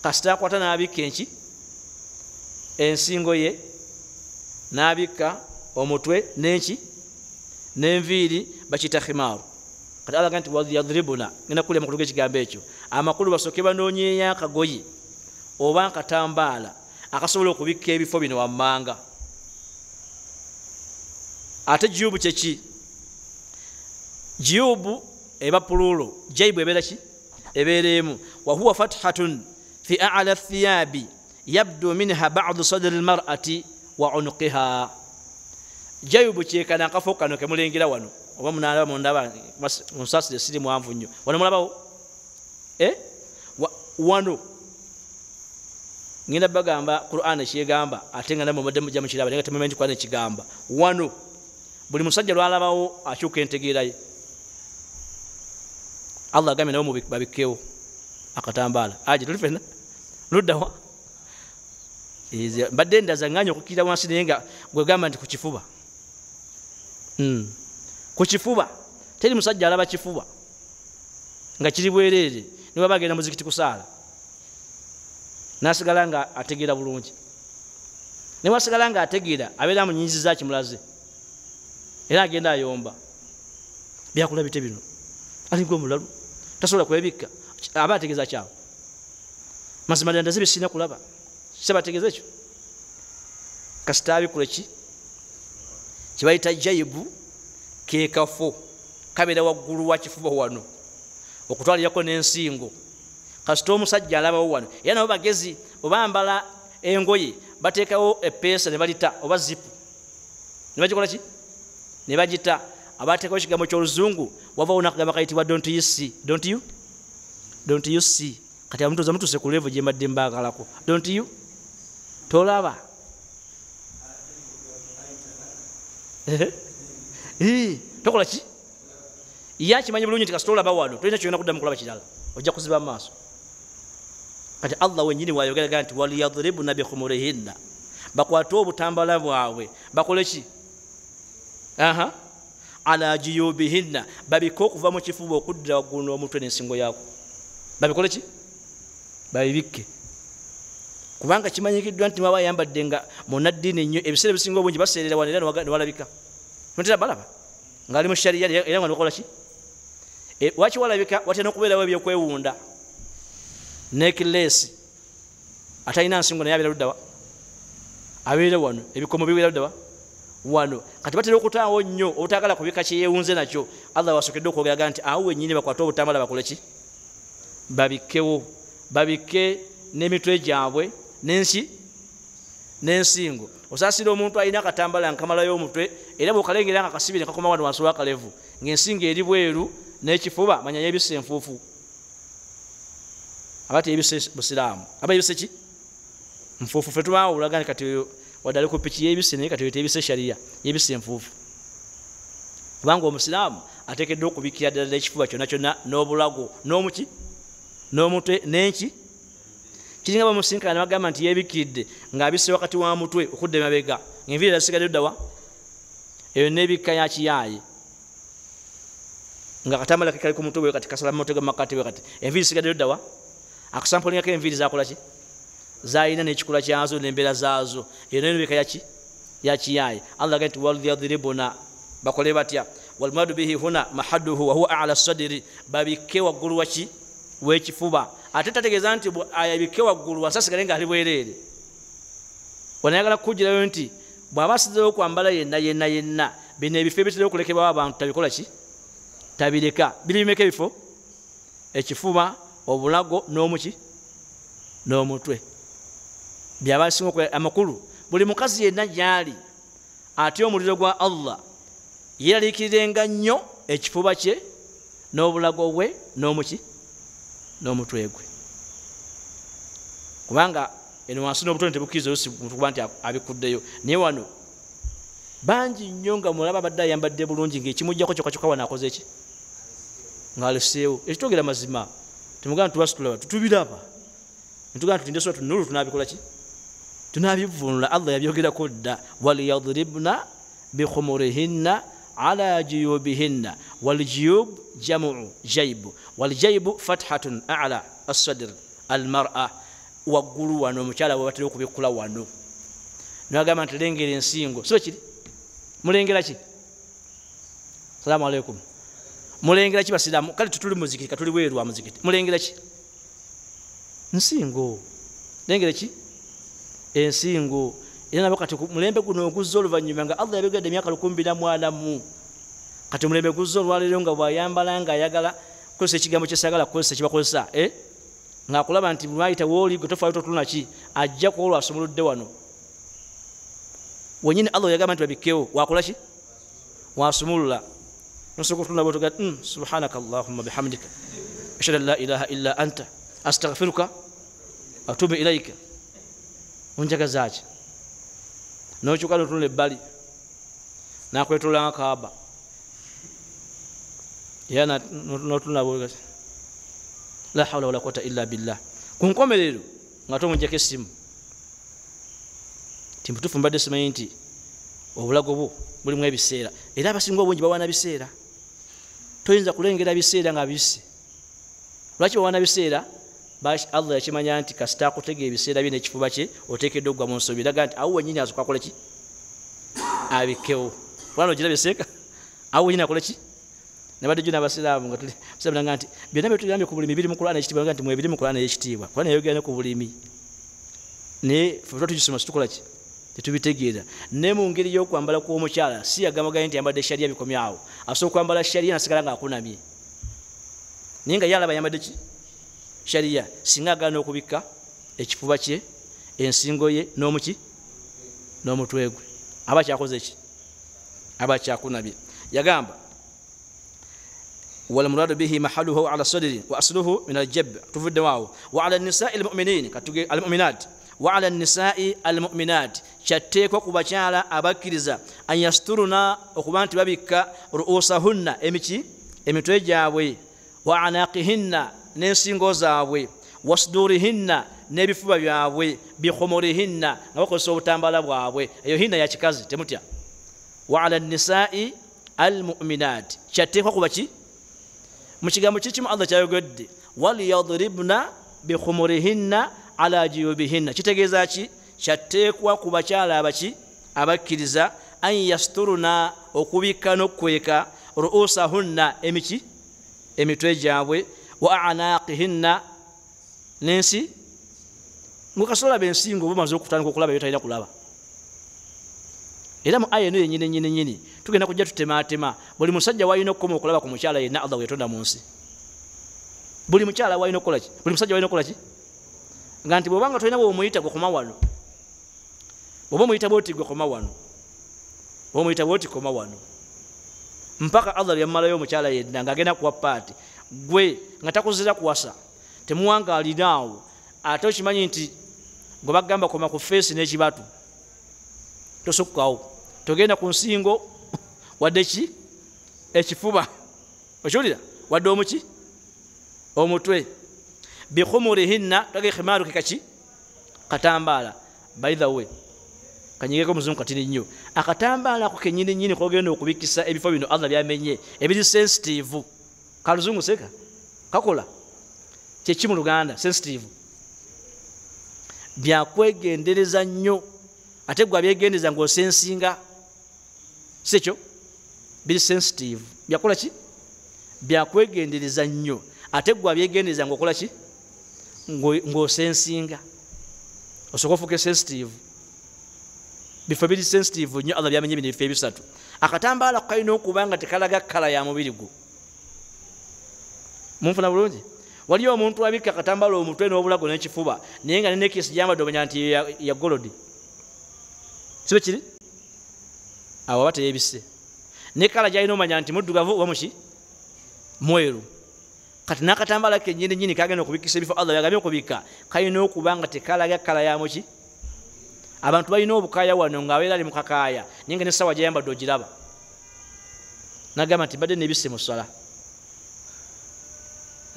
kasita akwata n'abikka enki ensingo ye n'abikka omutwe n'enki n'enviiri bakiyita khimaaru kati alaga nti waliyadribuna ngenda kulya amakulu g'ekigambo ekyo amakulu basooke banoonyeeyo akagoye oba akatambaala akasobola okubikka ebifo bino wammanga ate jiyubu kyeki jiyubu eba pululo jaibu ebeera ki ebeera emu wahuwa fathatun fi a'la thiyabi yabdu minha ba'du sadri almar'ati wa unuqiha jayubu kyekana akafo kano kemulengera wano oba munalaba mundaba musasire siri mwanvu nnyo wano mulabawo wano ngenda bagamba Qur'an kyegamba ate nga namwe mudde mujja mukiraba nenga temumanyi Qur'an kigamba wano buli musajja lwalabawo akyuka entegeera ye Allah agambe nabo babikkewo akatambaala aje tuli fenna luddawa mbadde ndazanganya okukira wansi naye nga gwegamba nti ku kifuba ku kifuba teri musajja alaba kifuba nga kiri bwereere niwe bagenda muzikiti kusaala nasigala nga ategeera bulungi ne wasigala nga ategeera abeera munyinyiziza kimulaze era agenda ayomba byakula bite bino alinga omulalu tasobola kwebikka aba ategeeza kyawe mazima ddala ndazibe sirina kulaba kisabategeeza ekyo kasita abikula ki kibayita jayibu kekafo kabeera waggulu wa kifuba wano okutwalirako n'ensingo kasita omusajja alabawo wano era nabo bagezi obambala engoye bateekawo epeesa ne balita oba zipu ne bagikola ki ne bagita abateekawo ekigambo ky'oluzungu wavaawo nakagamba kayitibwa don't you see kati amutuuza mutuse ku level gye mbadde mbaagalako don't you tolaba tokola ki yakimanyi bulungi nti kasita olaba wano tolina kyogenda kuddamu kulaba kirala ojja kuziba amaaso kati Allah wenyini wayogeraga nti waliyadribuna bikhumurihinna bakwate obutambala bwabwe bakole ki ala jiyubihinna babike okuva mu kifuba okudda waggulu n'omutwe n'ensingo yaako babikole ki babibikke kubanga kimanyikiddwa nti baba yambadde nga munaddiini nnyo ebiseera ebisinga obungi baseerera wano era newalabika ntera balaba ng'ali mu shariya era nga nikola ki waki walabika watera okubeerawo ebyokwewunda nekileesi atalina nsingo naye abeera luddawa abeera wano ebikomo bibeera luddawa wano kati batera okutaawo nnyo obutagala kubika kyeyewunze nakyo Allah wasokedde okwogeraga nti awo wennyini bakwate obutambala bakole ki babikewo babike n'emitwe gyabwe n'ensingo osaasira omuntu alina akatambala nkamalayo omutwe era bw'okalengera nga kasibire kakoma wano wansi w'akalevu ng'ensingo eri bweru n'ekifuba manya yebisse enfuufu aba teyebisse busiraamu aba yebisse ki nfuufu fe tubaawo olagani kati wadde ali ku piki yebisse naye kati teyebisse shariya yebisse enfuufu kubanga omusiraamu ateekeddwa okubikira ddala ekifuba kyonna kyonna n'obulago n'omuki n'omutwe n'enki kiringa bamusinkana ne bagamba nti yeebikidde ng'abisse wakati wa mutwe okudda emabega ng'enviiri zasigadde ddawa eyo n'ebikka ya kiyaaye nga katambala kekali ku mutwe bwe kati kasala mu mutwe gamakati bwe kati enviiri zisigadde ddawa akusampulingako enviiri zakola ki zaalina n'ekikula kyazo n'embeera zaazo eyo nayo n'ebikka ya kiyaaye Allah agamba nti walyadribuna bakole batya walmadu bihi huna mahaduhu wahuwa ala sadiri babikke waggulu waki w'ekifuba ate tategeeza nti ayabike waggulu wansasigale nga ali bwereere wanayagala kukugirayo nti bw'aba asizeewo kwambala yenna bino ebifo ebitera okulekebwawo abantu tabikola ki tabireka biri bimeka ebifo ekifuba obulago n'omuki n'omutwe byaba bisinga amakulu buli mukazi yenna gyali atya omuliro gwa Allah yeeraliikirirenga nnyo ekifuba kye n'obulago bwe n'omuki n'omutwe gwe kubanga eno wansi n'obutone tebukkiriza olusi kuba nti abikuddeyo naye wano bangi nnyo nga mulaba abadde ayambadde bulungi ng'ekimujjako kyokka wano akoze eki ng'aleseewo ekitwogera mazima temugamba tubasitulaba tutubiraba netugamba tutindesula tunulu tunabikola ki tunabivunula Allah yabyogerako dda waliyadribna bikhumurihinna ala juyubihinna waljuyub jamu jaibu waljaibu fathatun ala as-sadr almar'a waggulu wano omukyala bwebatera okubikkula wano nagamba nti lengera ensingo so kiri mulengera ki salamu alaikum mulengera ki basiramu kale tutuli muzikiti katuli bweru wa muzikiti mulengera ki nsingo lengera ki ensingo era nabo kati mulembe guno oguzza oluvannyuma nga Allah yabigedde emyaka 140 kati mulembe guzza olwaleero nga bw'ayambala nga ayagala kukozesa ekigambo kyesagala kukozesa kibakozesa ng'akulaba nti lwayita wooli gwe tofaayo totuluna ki ajja kuba olwasumuludde wano wenyini Allah yagamba nti babikkewo wakola ki wasumulula nosooka otunula bwotoga subhanaka allahumma bihamdika ashhadu an la ilaha illa anta astaghfiruka atubu ilaika onjagazaaki nokyuka notunula ebbali nakwetola nga kaaba era notunula bwogati la hawla wala quwwata illa billah ku nkomerero nga tomujjako essimu timbutufu mbadde simanyi nti obulago bwo bulimu ebiseera era abasinga obungi bawaana biseera toyinza kulengera biseera nga bisse lwaki bawaana biseera Allah yakimanya nti kasita akutega ebiseera bye n'ekifuba kye oteekeddwa okugwa mu nsobi eraga nti awo wennyini azuka akole ki abikewo kubana ogira byeseeka awo wennyini akole ki nabadde jjo n'abasiraamu nga tuli musabiranga nti byonna byetugambye ku bulimi biri mu Qur'ani ekitiibwa nti mwebiri mu Qur'ani ekitiibwa Qur'ani yayogera ne ku bulimi naye fe tugisoma situkola ki tetubitegeera ne mu ngeri y'okwambala kw'omukyala si yagamagaye nti yambadde shariya bikomyawo asobola okwambala shariya nasigala nga akunamye naye nga yalaba yambadde ki shariya singa agaana okubikka ekifuba kye ensingo ye n'omuki n'omutwe gwe aba kyakoze ki aba kyakunabye yagamba والمراد به محله على الصدر وأصله من الجب تفد واو وعلى النساء المؤمنين المؤمنات وعلى النساء المؤمنات شتيكو كباچالا أباكرزا أن يسترنا وكبانت بابك رؤوسهن emitwe gyabwe وعناقهن n'ensingo zaabwe wasdurihinna n'ebifuba byabwe bikhumurihinna nga bakozesa obutambala bwabwe eyo hinna ya kikazi temutya وعلى النساء المؤمنات kyateekwa kuba ki mu kigambo kikimu Allah kyayogedde waliyadribna bikhumurihinna ala jiyubihinna kitegeeza ki kyateekwa ku bakyala abaki abakkiriza an yasturuna okubikka n'okukweka ruusahunna emitwe gyabwe wa anaqihinna ngokasola bensingo bumaze okutandika okulaba yotalina kulaba. Era mu aya eno yennyini tugenda kujja tutematema buli musajja walina okukoma okulaba ku mukyala yenna Allah wetonda mu nsi. Buli mukyala walina okukola ki? Buli musajja walina okukola ki? Nga nti bw'obanga tolina bw'omuyita gwe koma wano, bw'oba omuyita bw'oti gwe koma wano, bw'oba omuyita bw'oti koma wano, mpaka Allah yammalayo omukyala yenna ng'agenda kuwa paati gwe nga takuzira kuwasa temuwangaalinaawo. Ate okimanyi nti gwe bagamba koma ku feesi n'ekibatu tosukkawo, togenda ku nsingo wadde ki ekifuba, okiwulira, wadde omuki omutwe. Bikhumurihinna tage khimaaru kikaki katambaala. By the way, kanyigeko muzungu katini nnyo, akatambaala ako kennyini nnyini kogenda okubikisa ebifo bino Allah byamenye ebiri sensitive. Kaluzungu seka kakola kyeki mu Luganda sensitive, byakwegendereza nnyo. Ate gwe abyegendeza ng'osensinga sekyo, biri sensitive. Byakola ki? Byakwegendereza nnyo. Ate gwe abyegendeza ng'okola ki? Ng'osensinga. Osooka ofuuke sensitive. Bifo biri sensitive nnyo Allah byamenye bino ebifo ebisatu. Akatambaala kalina okuba nga tekalaga kala ya mubiri gwo. Munfuna bulungi? Waliyo omuntu abikka akatambaala omutwe n'obulago n'ekifuba naye nga nenekisi gyambadde omanya nti ya golodi. Sibe kiri? Awo aba teyebise. Ne kala gyalina omanya nti muddugavu oba muki? Mweru. Kati n'akatambaala kennyini kagenda okubikisa ebifo Allah byagambye okubikka kalina okuba nga tekalaga kala ya muki? Abantu balina obukaaya wano ng'abeera ali mu kakaaya naye nga n'essaawa gyayambadde ogiraba. N'agamba nti badde nebisse mu ssala.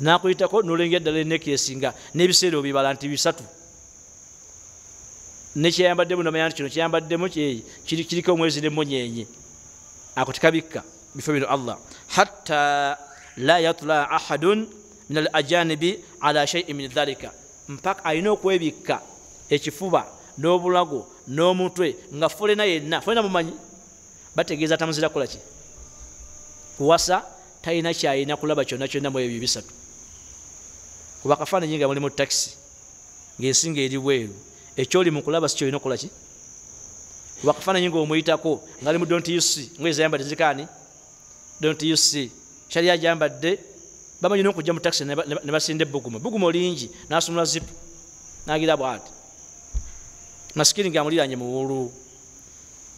N'akuyitako n'olengera ddala enneekesi nga n'ebiseera obibala nti bisatu. Nekyeyambaddemu nomanya nti kino kyeyambaddemu kiriko omwezi n'emmunyeenye. Ako tekabikka bifo bino Allah. Hatta la yatla ahadun min al ajanibi ala shay'in min dhalika. Mpaka alina okwebikka ekifuba n'obulago n'omutwe nga fulena yenna, fulena mumanyi bategeeza tamuzira kola ki? Kuwasa talina kyalina kulaba kyonna kyonna mu ebyo bisatu. Kuba kafaananyi nga muli mu takisi ng'ensinga eri bweru, ekyoli mu kulaba si kyolina okukola ki? Kuba kafaananyi ng'omuyitako ng'ali mu don't you see, ngoye zayambadde zikaani don't you see, kyali agyambadde bamanyi n'okujja mu takisi ne basinda ebbugumu lingi n'asumula zipu n'agira bw'ati masikini ng'amuliranye mu wulu.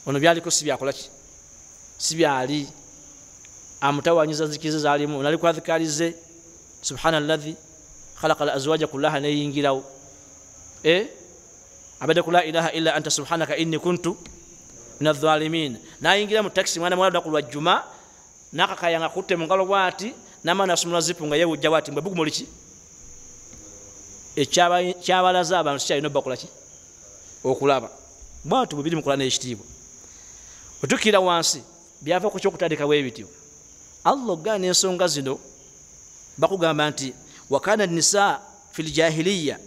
Ono byaliko si byakola ki? Si byali amutawanyiza zikize zaalimu nali kwazikalize subhanalladhi khalaqa al-azwaja kullaha neyingirawo abadde ku la ilaha illa anta subhanaka inni kuntu min adh-dhalimin. Nayingira mu taxi mwana mwala lunaku lwa Juma nakakaya nga kutte mu ngalo bwati namana asumula zipu nga yewujja bwati mbwe bugumu liki ekyabalaza abantu kyalina bakola ki? Okulaba bwatu bubiri mukola n'ekitiibwa. Otukira wansi byava ku kyokutandika bwebityo. Allah ogana ensonga zino bakugamba nti wakana nisa fil jahiliya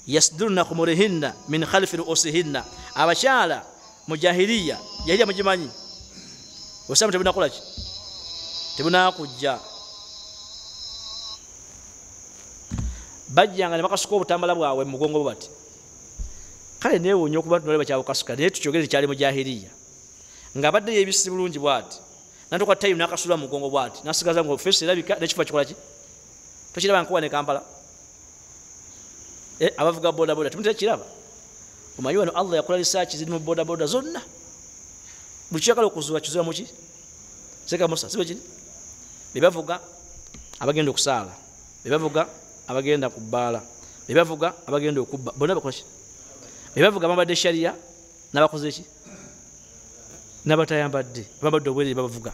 yasdurna khumurihinna min khalfi ruusihinna. Abakyala mu jahiliya mugimanyi osamu tebunakola ki? Tebunakujja bajjanga ne bakasuka obutambala bwabwe mu mugongo bati. Kale neewuunya okuba tunoleba kyabukasuka naye tukyogere kyali mu jahiliya ng'abadde yeebisi bulungi bwati natuka time nakasula mu mugongo bwati nasigaza ngo face erabika n'ekifo kikola ki? Tokiraba nkuwa ne Kampala abavuga boda boda temutekiraba? Omanyi wano Allah yakola research ziri mu boda boda zonna buli kyakala okuzuula kizuula muki? Seka Musa sibe kiri? Bebavuga abagenda okusaala, bebavuga abagenda ku bbaala, bebavuga abagenda okubba, bonna bakola ki? Bebavuga bambadde sharia n'abakoze ki? N'abatayambadde bambadde obwerere babavuga.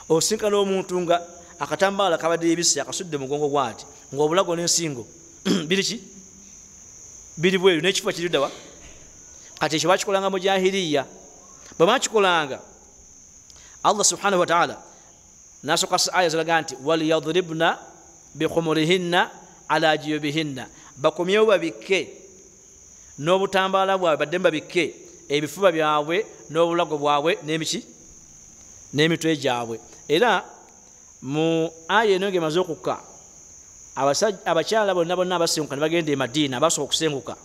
Osinkana omuntu nga akatambaala kabadde ebisi akasudde mugongo bwati ng'obulago n'ensingo biri ki? Biri bweru n'ekifo kiriddawa? Kati ekyo bakikolanga mu jahiliya. Bwe bakikolanga Allah subhanahu wa ta'ala n'asooka aya ziraga nti waliyadribna bikhumurihinna ala jiyubihinna, bakomyewo babikke n'obutambaala bwabwe badde babikke ebifuba byabwe n'obulago bwabwe n'emiki n'emitwe gyabwe. Era mu aya eno ng'emaze okukka abakyala bonna abasenguka ne bagenda e Madiina, abasooka okusenguka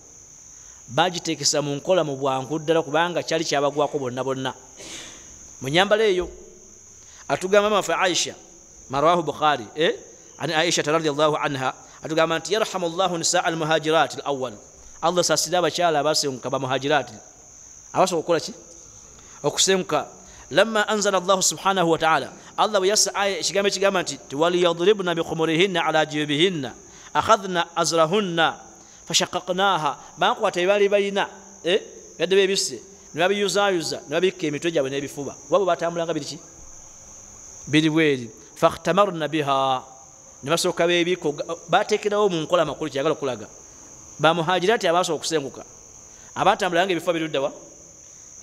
bagitekesa mu nkola mu bwangu ddala kubanga kyali kyabagwako bonna bonna mu nyambala eyo. Atugamba mama fa Aisha marwahu Bukhari an Aisha radhiyallahu anha atugamba nti yarhamullahu nisaa al-muhajirat al-awwal, Allah sasida abakyala abasenguka ba muhajirat abasobola okukola ki okusenguka. Lamma anzala Allah subhanahu wa ta'ala, Allah bwe yassa aya ekigambo ekigamba nti waliyadribna bikhumurihinna ala jubihinna akhadhna azrahunna fashaqaqnaha, bakwata ebali balina yadde bebisse ne babiyuzayuza ne babikka emitwe gyabwe n'ebifuba, wabo batambulanga biriki biri bweri. Fakhtamarna biha, ne basooka beebiko bateekerawo mu nkola makulu kyagala okulaga ba muhajirati abasobola okusenguka abatambulanga ebifuba biruddawa.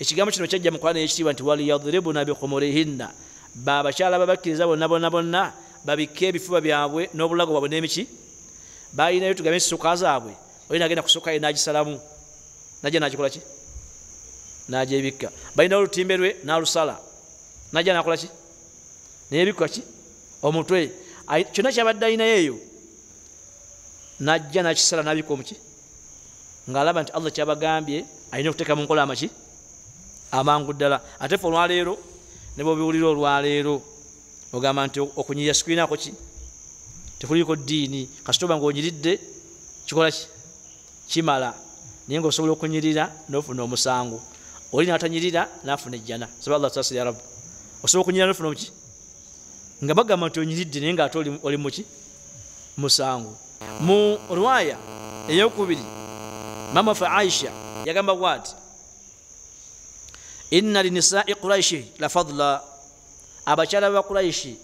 Ekigambo kino kyajja mu Qur'ani ekitiibwa nti waliyadribuna bikhumurihinna, babakyala babakkiriza bonna bonna bonna babikke ebifuba byabwe n'obulago bwabwe n'emiki balinayo. Tugambe ensuka zaabwe olina agenda kusooka n'agisalamu najja n'agikola ki n'agyebikka. Balina olutimbe lwe n'alusala najja n'akola ki n'ebikka ki omutwe. Kyonna kyabadde alinayo eyo najja n'akisala n'abikka omuki ng'alaba nti Allah kyabagambye alina okuteeka mu nkola amaki amangu ddala. Ate fe olwaleero ne bwobiwulira olwaleero ogamba nti okunyirira sikwinaako ki tekuliiko ddiini, kasitoba ng'onyiridde kikola ki kimala, naye ng'osobola okunyirira n'ofuna omusango. Oli n'atanyirira n'afuna ejjana. Saba Allah tasiri ya Rabbi, osobola okunyirira n'ofuna omuki nga bagamba nti onyiridde naye ng'ate oli muki musango. Mu riwaya ey'okubiri mama fa Aisha yagamba bw'ati inna linisai Quraishi la fadla, abakyala ba Quraishi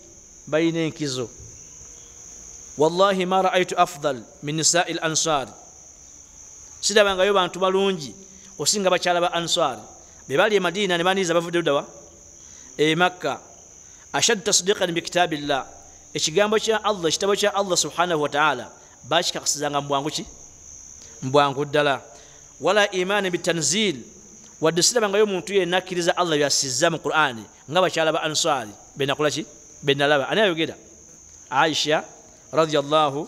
balina enkizo. Wallahi ma raaitu afdal min nisai al-ansar, sidabangayo bantu balungi osinga bakyala ba Ansar be bali e Madina ne baniza bavudde ddawa e Makka. Ashad tasdiqan bi kitabillah, ekigambo kya Allah, ekitabo kya Allah subhanahu wa ta'ala bakikakasizanga mu bwangu ki mu bwangu ddala. Wala imani bitanzil, wadde sidabangayo omuntu yenna akkiriza Allah byasizza mu Qur'ani nga bakyala ba Ansari benakola ki benalaba. Ani ayogera? Aisha radhiyallahu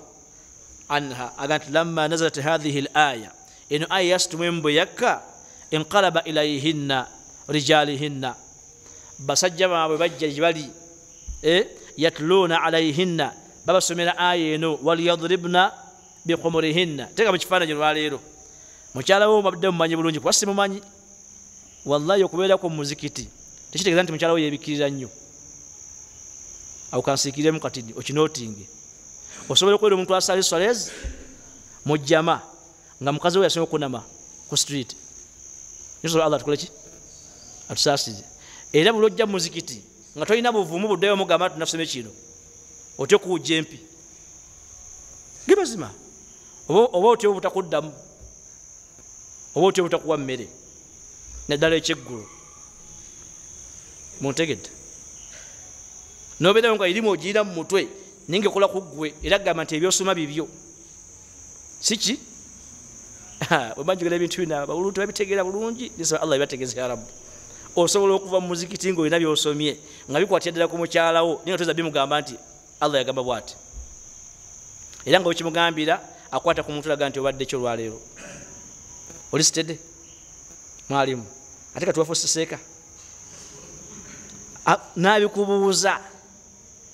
anha agati lamma nazalat hadhihi al-aya, ino aya yastumwe bwe yakka inqalaba ilayhinna rijalihinna, basajja baabwe bajja gibali yatluna alayhinna, babasomera aya eno waliyadribna bikhumurihinna. Teka mu kifaananyi olwaleero mukyala wo babadde mumanyi bulungi kuba simumanyi. Wallahi okubeerako mu muzikiti tekitegeeza nti mukyala wo yeebikirira nnyo awo kansiikiremu katini okinootinge. Osobola okubeera omuntu asali swalezi mu jjama nga mukazi we yasobola okunama ku street. Nisobola Allah tukole ki atusaasize. Era buli ojja mu muzikiti nga tolina buvumu buddeyo mugamba tunasome kino otyo kuwujja empi ge mazima oba otyo obutakuddamu oba otyo obutakuwa mmere naddala ekyeggulu muntegedde nobeerayo nga erimu ogiira mu mutwe ninga ekola ku ggwe era gamba nti ebyosoma bibyo siki webanjogera ebintu bina abawuluntu babitegeera bulungi nisaba Allah bibategeeze ya Rabbi. Osobola okuva mu muzikiti ng'olina byosomye nga bikwatira ddala ku mukyalawo naye nga toza bimugamba nti Allah yagamba bw'ati, era nga wekimugambira akwata ku muntu laga nti obadde kyo olwaleero oli sitedde mwalimu ate katuwafuseseeka n'abikubuuza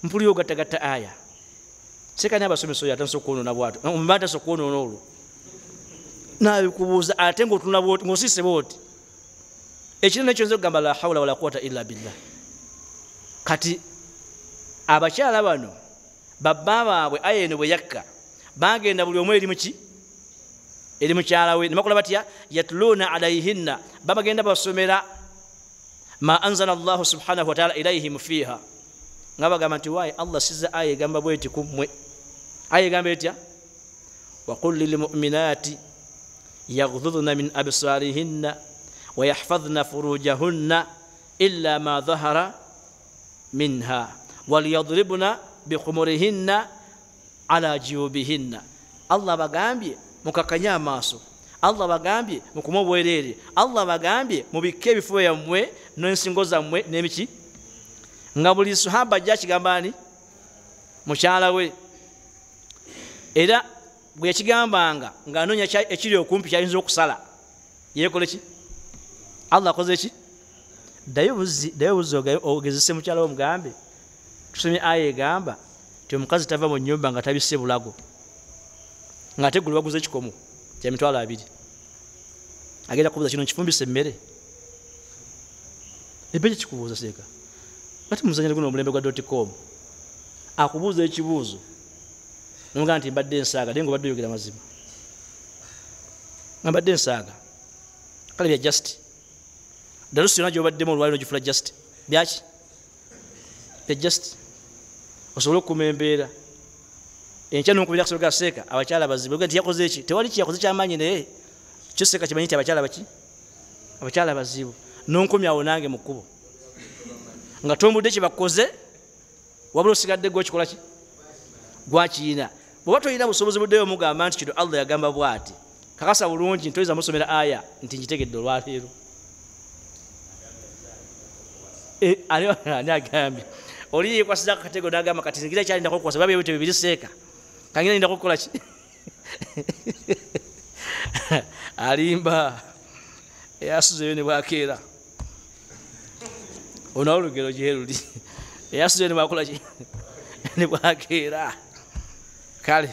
mpulira ogattagatta aya seeka naye abasomesa oyo atansobola okwonoona bw'ato mba tasobola okwonoona olwo n'abikubuuza ate ng'otunula bw'oti ng'osiise bw'oti ekino nekyo nze okugamba la hawla wala quwata illa billah. Kati abakyala bano babba baabwe aya eno bwe yakka bagenda buli omu eri muki eri mukyala we ne bakola batya yatluna alayhinna babagenda basomera ma anzala Allah subhanahu wa ta'ala ilayhim fiha nga bagamba nti waayi Allah sizza aya egamba bweti kummwe. Aya egamba etya wa qul lil mu'minati yaghdhudna min absarihinna wa yahfadhna furujahunna illa ma dhahara minha waliyadribna bikhumurihinna ala jubihinna. Allah bagambye mukakanye amaaso, Allah bagambye mukuma obwereere, Allah bagambye mubikke ebifuba yammwe n'ensingo zammwe n'emiki. Nga buli sahaba ajja kigamba ani mukyala we, era bwe yakigambanga ng'anoonya ekiri okumpi kyayinza okusala yekole ki Allah akoze ki dayo buzi ogezese mukyala omugambe tusomye aya egamba ti omukazi tava mu nnyumba nga tabisse bulago ng'ate gulu baguze ekikomo kya mitwalo 2 agenda kubuuza kino nkifumbise emmere ebeje kikubuuza seeka ati muzanyira guno omulembe gwa .com akubuuza ekibuuzo nomugamba nti mbadde nsaaga naye ng'obadde oyogera mazima nga mbadde nsaaga kale bya just dalusi yonna gy'obaddemu olwaliro gifula just byaki bya just osobola okukuuma embeera enkya nonkubira akasobola ka seeka abakyala bazibu nti yakoze eki tewali kiyakoze kyamaanyi naye kyo seeka kimanyi nti abakyala bazibu nonkomya awo nange mu kkubo nga tombudde kye bakoze wabula osigadde gwekikola ki gwakiina bw'oba tolina busobozi buddeyo omugamba nti kino Allah yagamba bw'ati kakasa bulungi ntoyinza musomera aya nti nkitegedde olwaleero ani agambye oli yekwasiza akatego n'agamba kati ngira ekyalindako okukwasa babyewo tebibiri seeka kangira lindako okukola ki alimba eyasuzeyo ne bwakeera onawo olugero gyeruli eyasuzeyo ne bwakola ki ne bwakeera kale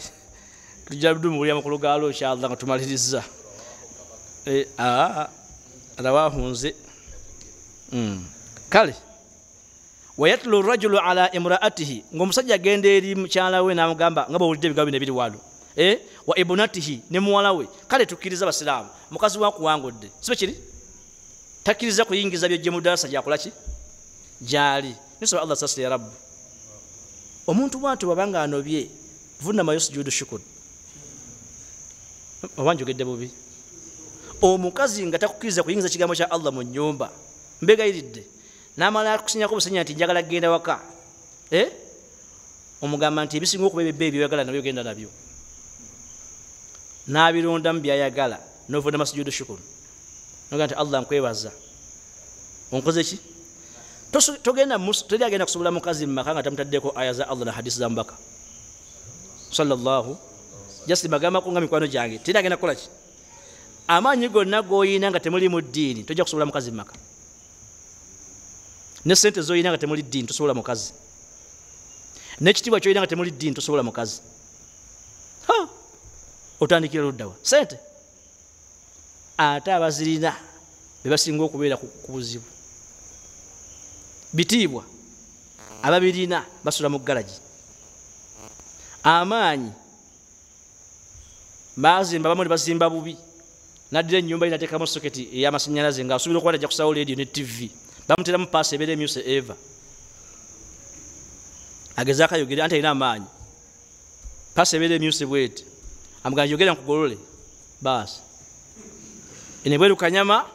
tujja ludumuulira mukulu gaalo inshallah nga tumaliriza alawahunze kale wayatlu rajulu ala imraatihi ng'omusajja agenda eri mukyala we n'amugamba nga bw'owulidde ebigambo bino ebiri walo wa ibnatihi ne muwala we kale tukkiriza abasiraamu mukazi wakuwangudde sibe kiri takkiriza kuyingiza byojje mu ddaasa gyakola ki gyali nisaba Allah sasira ya rabbu omuntu bw'atyo bw'abanga anobye vunamayo sujudu shukuru oba njogedde bubi omukazi nga takukkiriza kuyingiza kigambo kya Allah mu nnyumba mbegayiridde n'amala akusinyako obusenya nti njagala genda waka omugamba nti ebisinga okuba ebibba ebyoyagala nabyo genda nabyo n'abirondamu byayagala novunama sujudu shukuru noga nti Allah nkwebaza onkoze ki teri agenda kusobola mukazi mu maka nga tamutaddeko aya za Allah na hadisi za mubaka sallallahu just bagambako nga mikwano gyange teri agenda kukola ki amaanyi gonna goyina nga temuli mu ddiini tojja kusobola mukazi mu maka ne sente zoyina nga temuli ddiini tosobola mukazi n'ekitiibwa kyoyina nga temuli ddiini tosobola mukazi otandikira luddawa sente ate abazirina bebasinga okubeera ku buzibu bitiibwa ababirina basula mu galagi amaanyi bazimba bamu ne bazimba bubi naddira ennyumba inateekamu soketi ey'amasannyalaze nga asuubira okuba tajja kusawo radio ne tv bamuteramu paasi ebeera emyuse eva agezaako ayogere anti alina amaanyi paasi ebeera emyuse bweti amugamba yogera nkugolole baasi ene bweru kanyama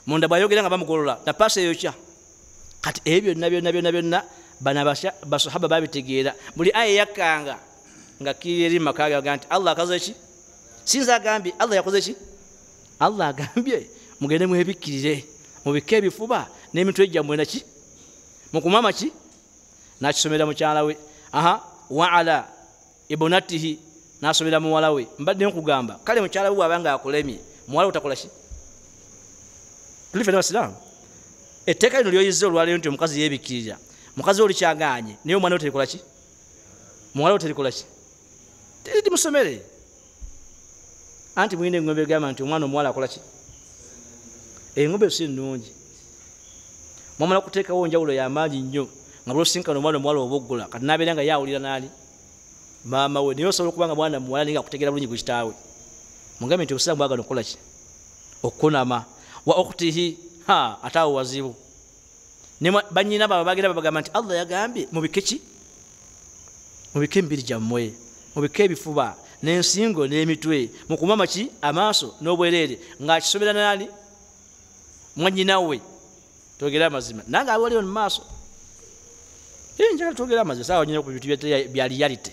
munda bwayogera nga bamugolola na paasi eyokya kati ebyo byonna bana basahaba babitegeera buli aya yakkanga nga kiri eri makaga nti Allah akaze ki sinza agambye Allah yakoze ki Allah agambye mugende mwebikkirire mubike ebifuba n'emitwe gyammwe naki mukumama ki nakisomera mukyala we wa ala ibnatihi nasomera muwala we mbadde nkugamba kale mukyala we bwabanga akulemye muwala we utakola ki tulife n'abasiraamu etteeka lino lyoyizza olwaleero nti omukazi yeebikkirira mukazi oli kyagaanye naye omwana we terikola ki muwala we terikola ki teri musomere anti mwine engombe egamba nti omwana omuwala akola ki engombe si nnungi mwamala kuteekawo njawulo y'amaanyi nnyo nga bulosinkana omwana omuwala oboggula kati nabeera nga yawulira naani maama we naye osobola okuba nga mwana muwala naye nga akutegeera bulungi ku kitaawe mugambe nti obusiraamu bwagala okukola ki okukunama wa okutihi ate awo wazibu ne banyina baba bagenda babagamba nti Allah yagambye mubike ki mubike emibiri gyammwe mubike ebifuba n'ensingo n'emitwe mukumama ki amaaso n'obwereere ng'akisomera naani mwanyina we twogera amazima nange aba waliwo mu maaso njagala twogera amazima saawa nyina ku bintu bya reality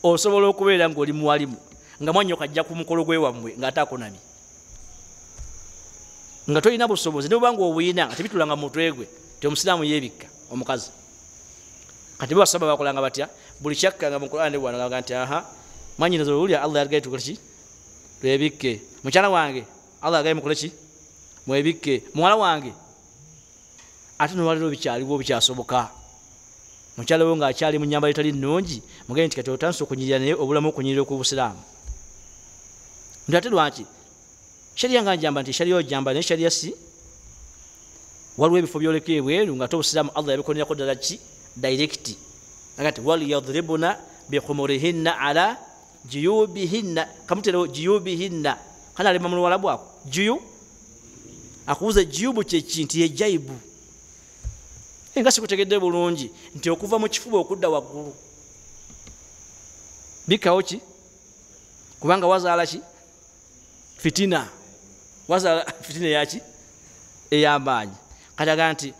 osobola okubeera ng'oli muwalimu nga mwanyoka ajja ku mukolo gwe wammwe ng'ate akunamye nga tolina busobozi ne bwanga obuyina nga tebitulanga mu mutwe gwe ti omusiraamu yeebikka omukazi kati basaba bakolanga batya buli kyakkanga mu Qur'ani wanaga nti mwanyina zolulya Allah yagaye tukole ki twebikke mukyala wange Allah agambye mukole ki mwebikke muwala wange ate nolwaliro bikyaliwo bikyasoboka mukyalo wo ng'akyali mu nnyambala etali nnungi mugende nti kati otandise okunyirira naye obulamu okunyirira ku busiraamu nti ate lwaki sharia nga njamba nti sharia ojamba naye sharia si waliwo ebifo byoleka ebweru nga ate obusiraamu Allah yabikonerako ddala ki direct agati waliyadribuna bikhumurihinna ala jiyubihinna kamutero jiyubihinna kana alema mu Luwarabu ako jiyu akubuza jiyubu kyekintu ye jaibu nga sikutegedde bulungi nti okuva mu kifuba okudda waggulu bikawo ki kubanga wazaala ki fitina wazaala fitina yaki ey'amaanyi kati agaa nti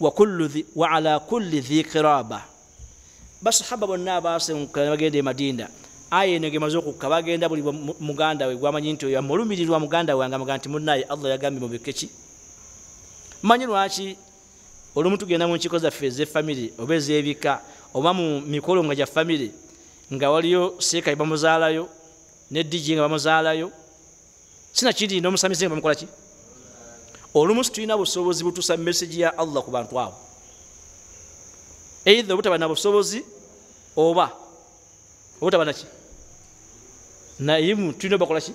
wa ala kulli dhi qiraba basahaba bonna abasenguka bagenda e Madina aya eno gemaze okukka bagenda buli muganda we gwamanyi nti oyo amulumirirwa muganda wange amaga nti munnaye Allah yagambye mubeke ki manyi lwaki olumu tugenda mu nkiiko zaffe ez'effamire oba ez'ebika oba mu mikolo nga gya famire nga waliyo seeka bamuzaalayo ne DJ nga bamuzaalayo sinakindi n'omusamize nga bamukola ki olumu situlina busobozi butuusa message ya Allah ku bantu abo either obutaba na busobozi oba obutaba naki naye tulina bakola ki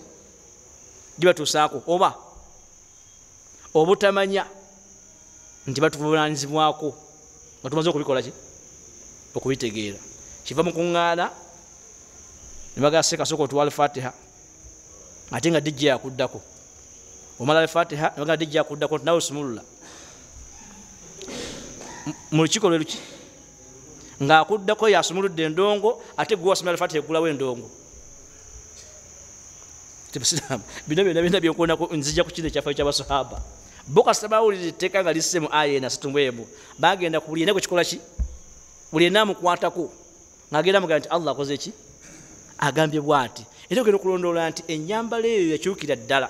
gibatuusaako oba obutamanya nti batuvunaanyizibwako nga tumaze okubikola ki okubitegeera kiva mu kuŋŋaana ne bagala seeka sooka otuwa al-Fatiha ate nga DJ akuddako omala al-Fatiha ne bagala DJ akuddako nti nawe simulula mu lukiiko lwe luki ng'akuddako yasumuludde endongo ate gwe wasomera al-Fatiha eggulawo endongo bino byonna byenkonako nzija ku kino ekyafaayo ky'abasahaba bo kasita bawulira etteeka nga lisse mu aya eno asatumbwemu bagenda ku buli yenna gwe kikola ki buli yenna amukwatako ng'agenda amugamba nti Allah akoze ki agambye bw'ati era ogenda okulondoola nti ennyambala eyo yakyukira ddala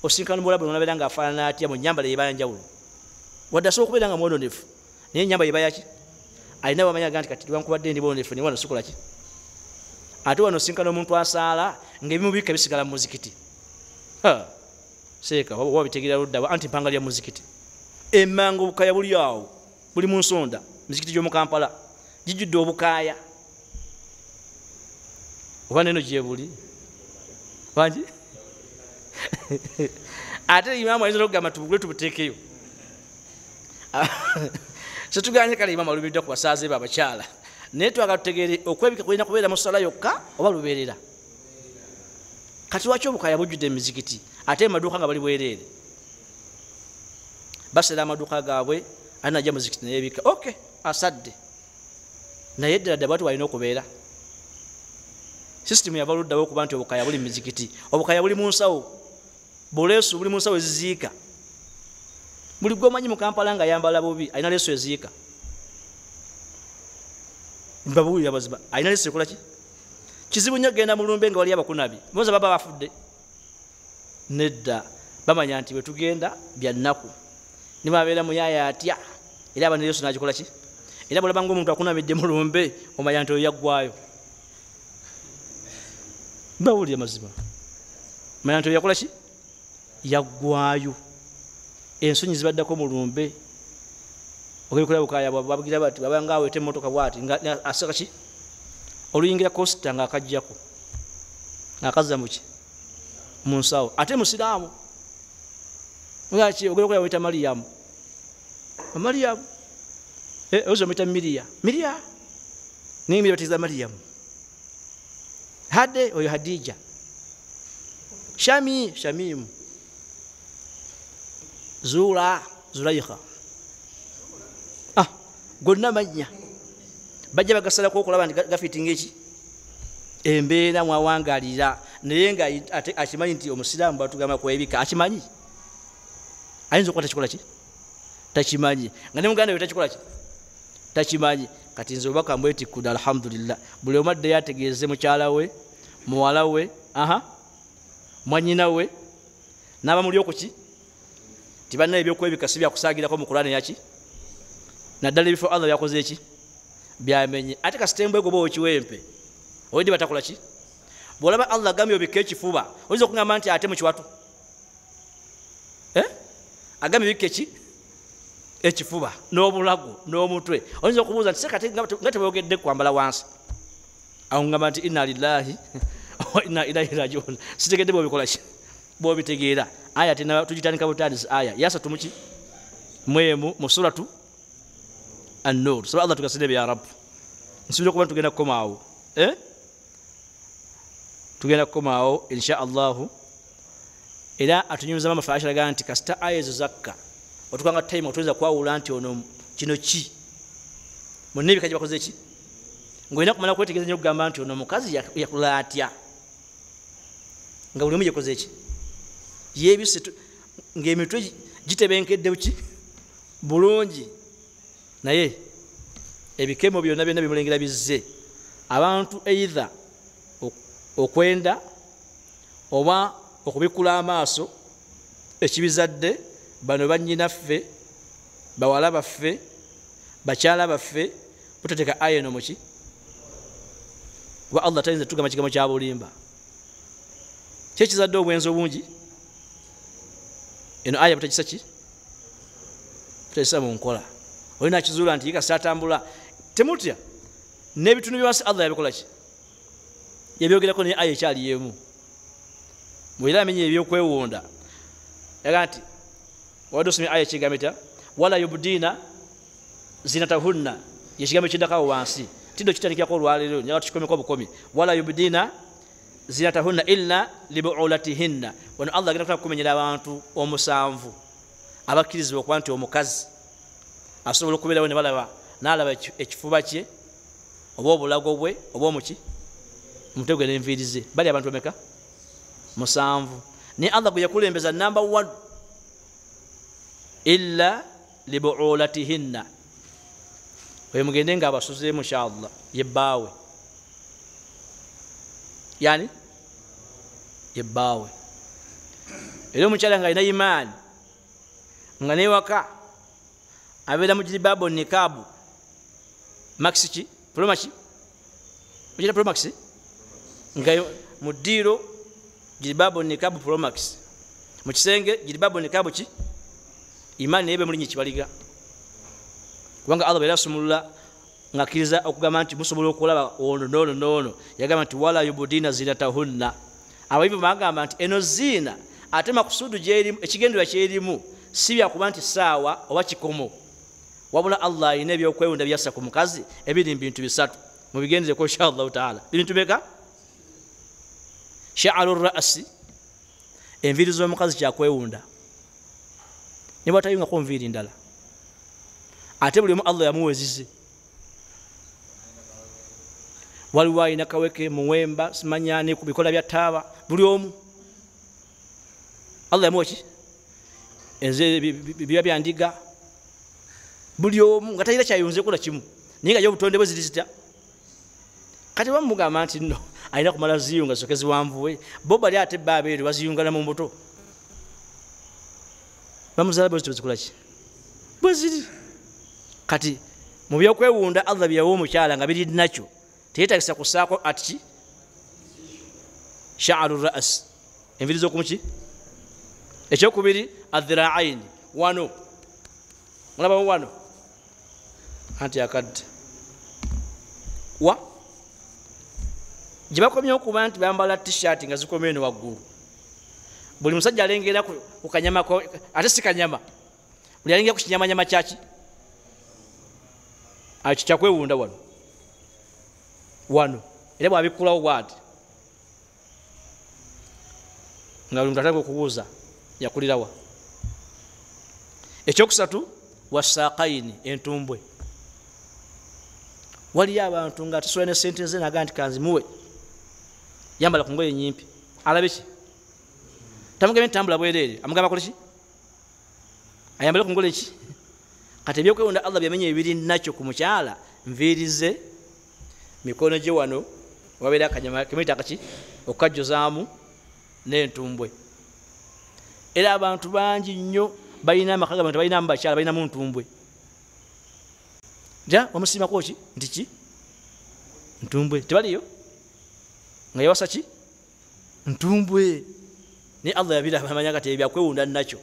osinkana muwala buli onabeera ng'afaanana atya mu nnyambala yeba yanjawulo wadde asobola okubeera nga mwononefu naye ennyambala yeba yaki alina bamanya nti kati tiwankubadde ndi bwononefu ne wano sikola ki ate wano osinkana omuntu asaala ng'ebimubikka bisigala mu muzikiti seeka oba bitegeera luddawa anti mpanga lya muzikiti emmanga obukaaya buli awo buli mu nsonda mizikiti gy'omu Kampala gijjudde obukaaya oba neno gyebuli wangi ate imaamu ayinza okugamba tubugule tubuteekeyo setuganye kale imaamu alubiddwa ku basaaze be abakyala naye twagala tutegeere okwebika kulina kubeera mu ssala yokka oba lubeerera kati lwaki obukaaya bujjudde emizikiti ate emaduuka nga bali bwereere basera amaduuka gaabwe alinajja muzikiti nayebika ok asadde naye ddala ddala bwatu balina okubeera sisitimu yava luddawo okuba nti obukaaya buli mizikiti obukaaya buli mu nsawo buleesu buli mu nsawo eziziika buli gwomanyi mu Kampala nga yambala bubi alina leesu eziika mbabuulira baziba alina leesu ekola ki kizibu nnyo genda mu lumbe nga wali abakunabi boza baba bafudde nedda bamanya nti bwe tugenda bya nnaku ne babeera muyaaya atya era aba ne leesu n'agikola ki era bwolabanga omuntu akunamidde mu lumbe omanya nti oyo yaggwayo mbawulira mazima manya nti oyo yakola ki yaggwayo ensonyi zibaddako mu lumbe ogebikola bukaaya babugira bati babanga aweta emmotoka bwati aseka ki oluyingira kosita ng'akajjako ng'akazza muki mu nsawo ate musiraamu ngaki ogera wayita Mariyamu Mariyamu ozo mwita Miriya naye Miriya batiza Mariyamu Hade oyo Hadija Shamimu Zulaikha gonna manya bajja bagasalako okulaba nti gafitinga eki embeera mwawangalira naye nga ate akimanyi nti omusiraamu batugamba kwebika akimanyi ayinza okuba takikola ki takimanyi nga ne muganda we takikola ki takimanyi kati nze obubaka mbwetikkude alhamdulillah buli omu addeyo ategeeze mukyala we muwala we mwanyina we n'abamuli okuki tibannaye ebyokwebika si byakusaagirako mu Qur'ani yaki naddala ebifo Allah byakoze eki byamenye ate kasitembwe goba okiwempe oyindi batakola ki bwolaba Allah agambye obika ekifuba oyinza okugamba nti ate mukiwatu agambye bikeki ekifuba n'obulago n'omutwe oyinza okubuuza nti sekati nga tebogedde kwambala wansi awo ngamba nti inna lillahi wa inna ilaihi rajiun sitegedde bwobikolaki bwobitegeera aya tugitandika butandisi aya yasatu muki mwemu mu suratu an-nur sura Allah tugasinde ya rabb nsubira kuba tugenda kukomaawo tugenda kukomaawo insha allahu era atunyumiza mama faisha laga nti kasita aya ezo zakka otukanga time otuweza kwawula nti ono kino ki munnebi kaji bakoze ki ngoina kumala kwetegereza nnyo kugamba nti ono mukazi yakula atya nga buli omu yakoze ki yebise ng'emitwe gitebenkedde ki bulungi naye ebikemo byonna byonna bimulengera bizze abantu either okwenda oba okubikula amaaso ekibizadde bano bannyinaffe bawala baffe bakyala baffe butateka aya eno muki kuba Allah tayinza tugamba kigambo kya bulimba kyekizadde obwenzi obungi eno aya butakisa ki butakisa mu nkola olina akizuula nti yika satambula temutya n'ebitundu byewasi Allah yabikola ki yabyogerako naye aya ekyali yemu bwera amenye ebyokwewunda yaga nti wadde osomye aya ekigambeta wala yubdina zinatahunna yekigambo ekiddakawo wansi tiddo kitandikirako olwaleero nyaga tukikomeko obukomi wala yubdina zinatahunna illa libuulatihinna wano Allah agenda kumenyera abantu omusanvu abakkirizibwa okuba nti omukazi asobola okubeerawo ne balaba n'alaba ekifuba kye oba obulago bwe oba omuki omutwe gwe n'enviiri ze bali abantu bameka musanvu naye Allah gwe yakulembeza number 1 illa libuulatihinna oyo mugende nga abasuzeemu inshallah yebbaawe yani yebbaawe era omukyala nga alina imaani nga newaka abeera mu jilibaabu nikaabu maxi ki promaki ojira promax nga mu ddiiro jilibaabu nikaabu promax mu kisenge jilibaabu nikaabu ki imaani neyebe mulinyi kibaliga kubanga Allah bwe yasumulula ngakiriza okugamba nti musobola okulaba ono noono yagamba nti wala yubudina zinatahunna abayivu bagamba nti eno ziina ate makusudu gyerimu ekigendera kyerimu si byakuba nti saawa oba kikomo wabula Allah alina ebyokwewunda byassa ku mukazi ebiri mu bintu bisatu mubigendezeko inshallah taala bintu beka sha'aru ra'si enviiri z'omukazi kyakwewunda ne batayungako nviiri ndala ate buli omu Allah yamuwezize waliwo alina kaweke muwemba simanyani ku bikola bya taaba buli omu Allah yamuwa ki enze biba byandiga buli omu nga talina kyayunze kola kimu naye nga y'obutonde bwe ziri zitya kati bamugamba nti nno alina kumala ziyunga zisoke ziwanvuwe bo bali ate baabeeri baziyungana mu mbuto bamuzaala bwe zikola ki bwe ziri kati mu byokwewunda Allah byawo omukyala nga biri nakyo teyetagisa kusaako ati sha'aru ras enviiri z'okumuki ekyokubiri adhiraaini wano mulabamu wano anti akadde wa gye bakomye okuba nti bambala t-shirt nga zikomye eno waggulu buli musajja alengera ku kanyama ate si kanyama buli alengera ku kinyamanyama kyaki akyo kyakwewunda wano era bwabikulawo bwati nga buli muntu atandika okubuuza yakulirawa ekyokusatu wasaaqaini entumbwe waliyo abantu nga tasobola ne sente ze naga nti kanzimuwe yambala ku ngoye nyimpi alabe ki tamugambe ntambula bwereere amugamba kole ki ayambale ku ngoye ki kati ebyokwewunda Allah byamenye ebiri nakyo ku mukyala nviirize mikono gye wano wabeera akanyama kemuyita kaki okukajjuzaamu n'entumbwe era abantu bangi nnyo balina amaka gabantu balinamu bakyala balinamu ntumbwe ja wamusiimako ki nti ki ntumbwe tebaliyo nga yawasa ki ntumbwe naye Allah yabiraba amanya kati ebyakwewunda nakyo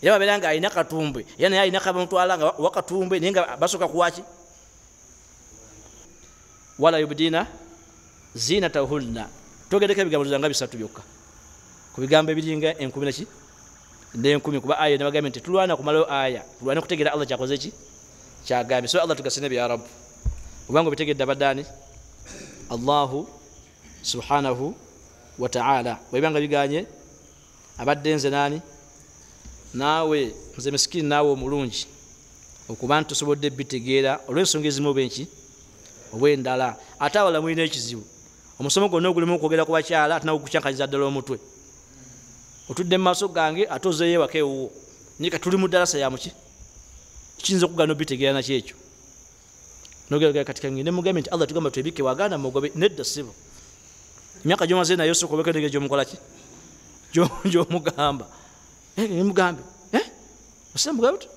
era babeera nga alina katumbwe era naye alina kamutwala nga wakatumbwe naye nga basooka kuwaki wala yubdina zinatahunna togereko ebigambo nga bisatu byokka ku bigambo ebiringa 10 n'enkumi kuba aya nebagambye nti tulwana kumalayo aya tulwane kutegeera Allah kyakoze ki kyagambye so Allah tugasene bya rabu kubanga bitegedde abaddaani Allahu subhanahu wa ta'ala bwebanga biganye abadde nze nani naawe nze miskini naawe omulungi okuba ntusobodde bitegeera olw'ensonga ezimu benki obw'endala ate awala mulina ekizibu omusomo gwonna ogulimu okwogera ku bakyala ate nawe gukyankanyiza ddala omutwe otudde mu maaso gange ate ozeeyo ewaka ewuwo nika tuli mu ddalasa ya muki kiyinza okugana obitegeera nakyo ekyo nogeragera katika ngende mugambe nti Allah tugamba twebike wagana mugobe nedda sibo emyaka gyomaze nayo sooka obeka ndege gyomukola ki gyomugamba mugambe osemugabuto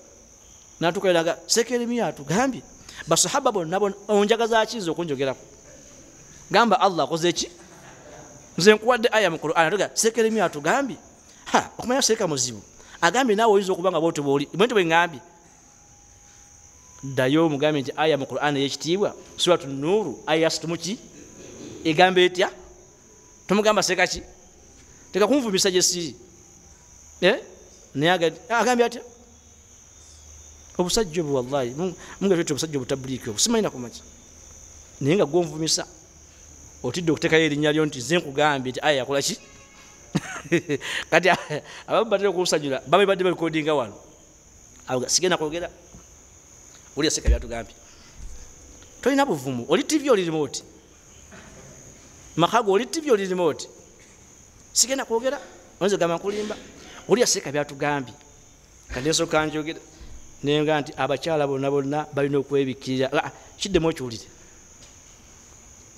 natukairaga sekeremiya atugambye basahaba bonna onjagaza kizo okunjogerako gamba Allah akoze ki nze nkuwadde aya mu Qur'an atuga sekeremiya atugambye okumanya seeka muzibu agambye naawe oyinza okuba nga bwotyo bwoli bwentyo bwe ngambye ddayo mugambe nti aya mu Qur'an ey'ekitiibwa suratu Nuuru aya situmuki egamba etya tomugamba seeka ki teka kunvumisa gye siri naye agambye atya obusajja obwo wallahi munga twete obusajja obutabuliiki obwo simanyi nakumaki naye nga gwonvumisa otidde okuteekayo erinnya lyo nti nze nkugambye nti aya yakola ki kati abamu batera okulusanyula babe badde balikodinga wano sigenda kwogera oli aseka byatugambye tolina buvumu oli tv oli remote makago oli tv oli remote sigenda kwogera oyinza gamba nkulimba oli aseka byatugambye kati nsooka njogera nenga nti abakyala bonna balina okwebikirira kiddemu okiwulire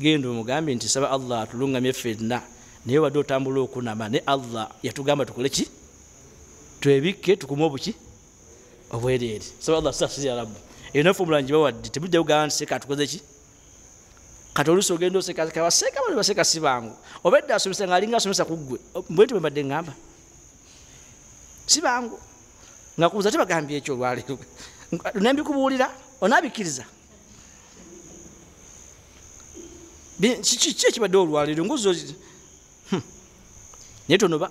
genda omugambe nti saba Allah atulungamye ffenna naye wadde otambula okunama ne Allah yatugamba tukole ki twebikke tukume obuki obwereere saba Allah sasiri ya rabbu eno fomula njiba wadde tebujja kugamba nti seka tukoze ki kati oluusi ogenda oseka baseka bali baseka si bangu obedde asomesa nga alinga asomesa kuggwe mbwenti bwe mbadde ngamba si bangu nga kubuza tebagambye ekyo olwaleero nembikubuulira onaabikiriza kiki ekibadde olwaleero nguzo naye tonoba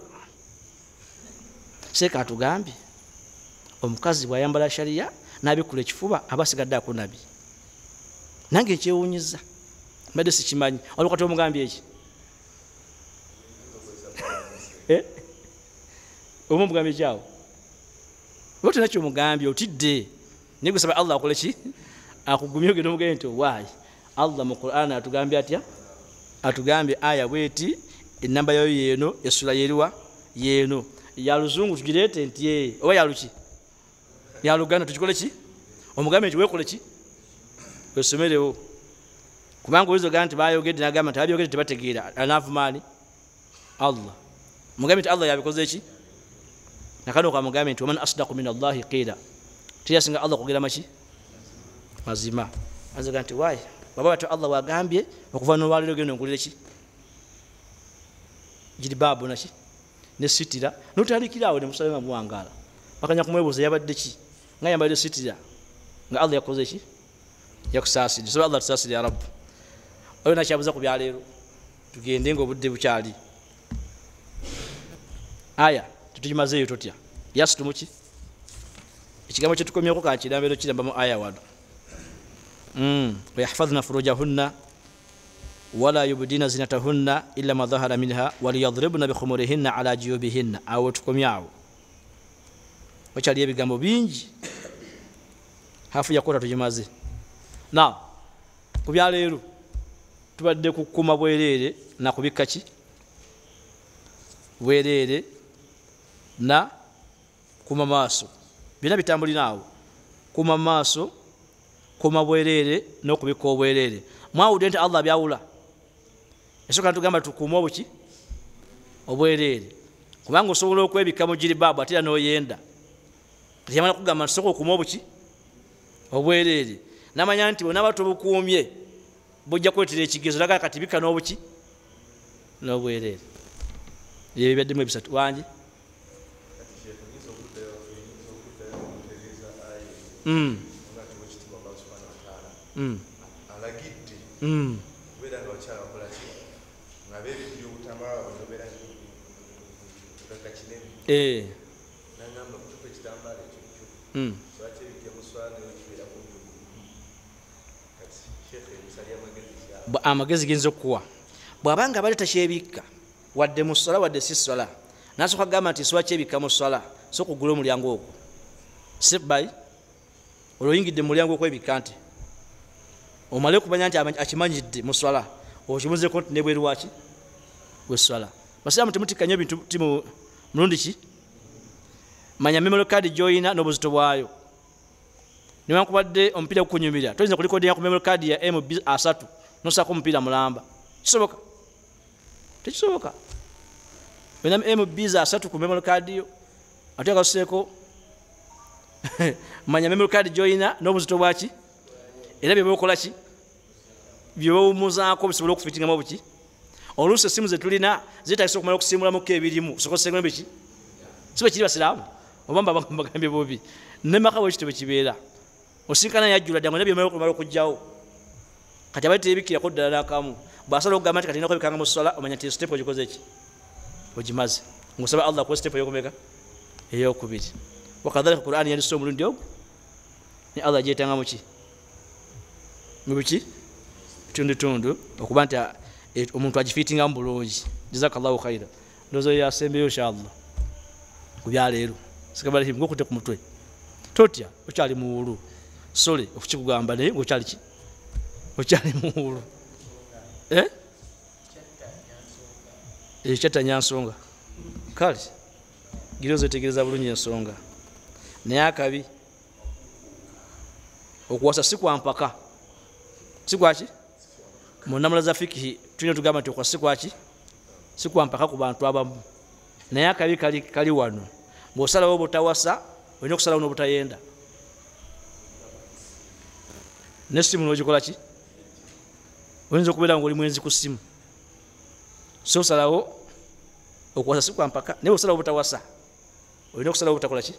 seeka atugambye omukazi bwayambala shariya n'abikula ekifuba aba asigadde akunabi nange ekyewuunyiza mbadde sikimanyi olukati omugambye eki omu omugambye ekyawo oba tolina kyomugambye otidde naye gusaba Allah akole ki akugumye ogenda omugambye nti owaayi Allah mu Qur'an atugambye atya atugambye aya bweti enamba yayo yeeno essula yeriwa yeeno ya luzungu tugireete nti oba yaluki ya Luganda tukikole ki omugambye nti weekole ki wesomerewo kubanga oyinza ogamba nti bayogedde nagamba nti abyogedde tebategeera anaavumaani Allah mugambye nti Allah yabikoze ki nakano kwa mugambye nti waman asdaqu min Allahi qiila tiyasinga Allah kugera maki mazima azaga nti waayi baba watu Allah wagambye okuva n'olwaleero genda ngulire ki jilibaabu naki ne sitira notandikira awo ne musalama muwangala bakanya kumwebuuza yabadde ki nga yambadde sitira nga Allah yakoze ki yakusaasire so Allah tusaasire ya rabbu oyo nakyabuza ku byaleero tugende ng'obudde bukyali aya tutugimazeeyo totya yasitumuki ekigambo kyetukomyeko kankirambeero kiramba mu aya wano ويحفظن فروجهن ولا يبدين زينتهن إلا ما ظهر منها وليضربن بخمرهن على جيوبهن أو تكمياو وكالي يبقى bingi hafu yakora tujimaze na kubyaleero tubadde kukuma bwerere na kubika ki bwerere na kuma maaso bina bitambulinawo kuma maaso kuma bwerere n'okubika obwerere mwawudde nti Allah byawula esooka tugamba tukuma obuki obwerere kubanga osobola okwebika mu jilibaabu ate era n'oyenda tiyamala kugamba nsooka okuma obuki obwerere namanya nti bw'onaaba tobukuumye bujja kwetera ekigezo lagala kati bika n'obuki n'obwerere ebyo byaddemu ebisatu wangi alagidde kubeera nga bakyala bakola ki nga beebijja obutambala bwabwe nobeera nga kinene nagamba kutupa ekitambala ekyo kyo lwaki ebijja muswala nayo kibeera ku kati shekhe emisali amagezi amagezi genza okuwa bw'abanga baleeta kyebikka wadde mu swala wadde si swala nasooka kugamba nti swa kyebikka mu swala so okugula omulyango ogwo sibai olwoyingidde mu mulyango okwebikka nti omale okumanya nti akimanyidde mu swala okimuzeko nti nebweru waki weswala basiramu temutikka nnyo ebintu ti mulundi ki manya memory card gy'olina n'obuzito bwayo newankubadde omupiira gukunyumira toyinza kulikodinga ku memory card ya MB 3 nosaako omupiira mulamba kisoboka tekisoboka olina MB 3 ku memory card yo ate akasuseeko manya memory card gy'olina n'obuzito bwaki era byebaokola ki byebawumuzaako bisobole okufitingamu obuki oluusi essimu zetulina zetagisa okumala okusimulamuko ebirimu sokosenga beki sibe kiri basiraamu oba mbagambye bubi nemaka bwe kitwe kibeera osinkana yajjula ddanga nebyemala okumala okugjawo kati abali tebikirako ddala nakamu bw'asala okugamba nti kati nina kwebikanga mu sola omanya nti step ogikoze eki ogimaze ng'osaba Allah kuwa step eyokumeka eyokubiri wakadhalika Qur'ani yandise omulundi ogwo ne Allah gyetanga muki mubuki tundu okuba nti omuntu agifitingamu bulungi jazakallahu khaira ndozo yasembeyo inshallah kubyaleero sikabali himgo kute ku mutwe totya okyali muwulu sole okukigamba naye ng'okyali ki okyali muwulu kyatanya nsonga kale girozo tegereza bulungi ensonga naye akabi okuwasa si kwampaka si kwaki mu nnamula za fikihi tulina tugamba nti okwasi kwaki si kwampaka ku bantu abamu naye akabi kali wano ng'osalawo obutawasa olina okusalawo n'obutayenda nesimu n'ogikola ki oyinza okubeera ng'oli mwenzi ku ssimu so osalawo okuwasa si kwampaka naye osalawo obutawasa olina okusalawo obutakola ki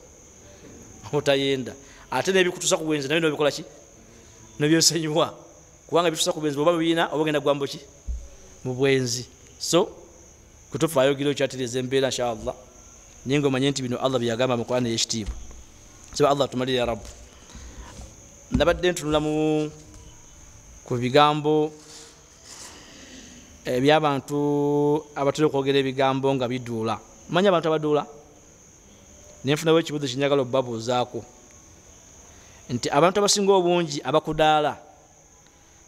obutayenda ate n'ebikutuusa ku bwenzi naye n'obikola ki n'ebyosonyiwa kubanga bituusa ku bwenzi oba bibiina oba ogenda gwambo ki mu bwenzi so kutufaayo gira okyatereeza embeera inshallah naye ng'omanye nti bino Allah byeyagamba mu Qur'ani ey'ekitiibwa siba Allah tumalire ya rabbu nabadde ntunula ku bigambo eby'abantu abatera okwogera ebigambo nga biduula manya abantu abaduula nenfunawo ekibuuzo kinyagala obbabuuzaako nti abantu abasinga obungi abakudaala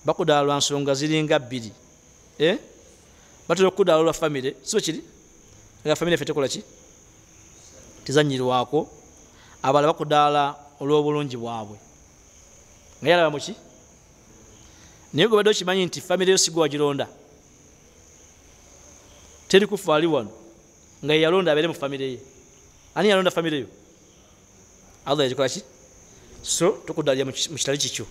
bakudaala lwa nsonga ziringa bbiri batera okudaala olwa famire so kiri nga famire effe tekola ki tezanyirwako abalala bakudaala olw'obulungi bwabwe nga yalaba muki naye gwe badde okimanyi nti famire yo sigwa wagironda teri kufa ali wano nga yeyalonda abeere mu famire ye ani yalonda famire yo Allah yagikola ki so tokudaalira mu kitali kikyo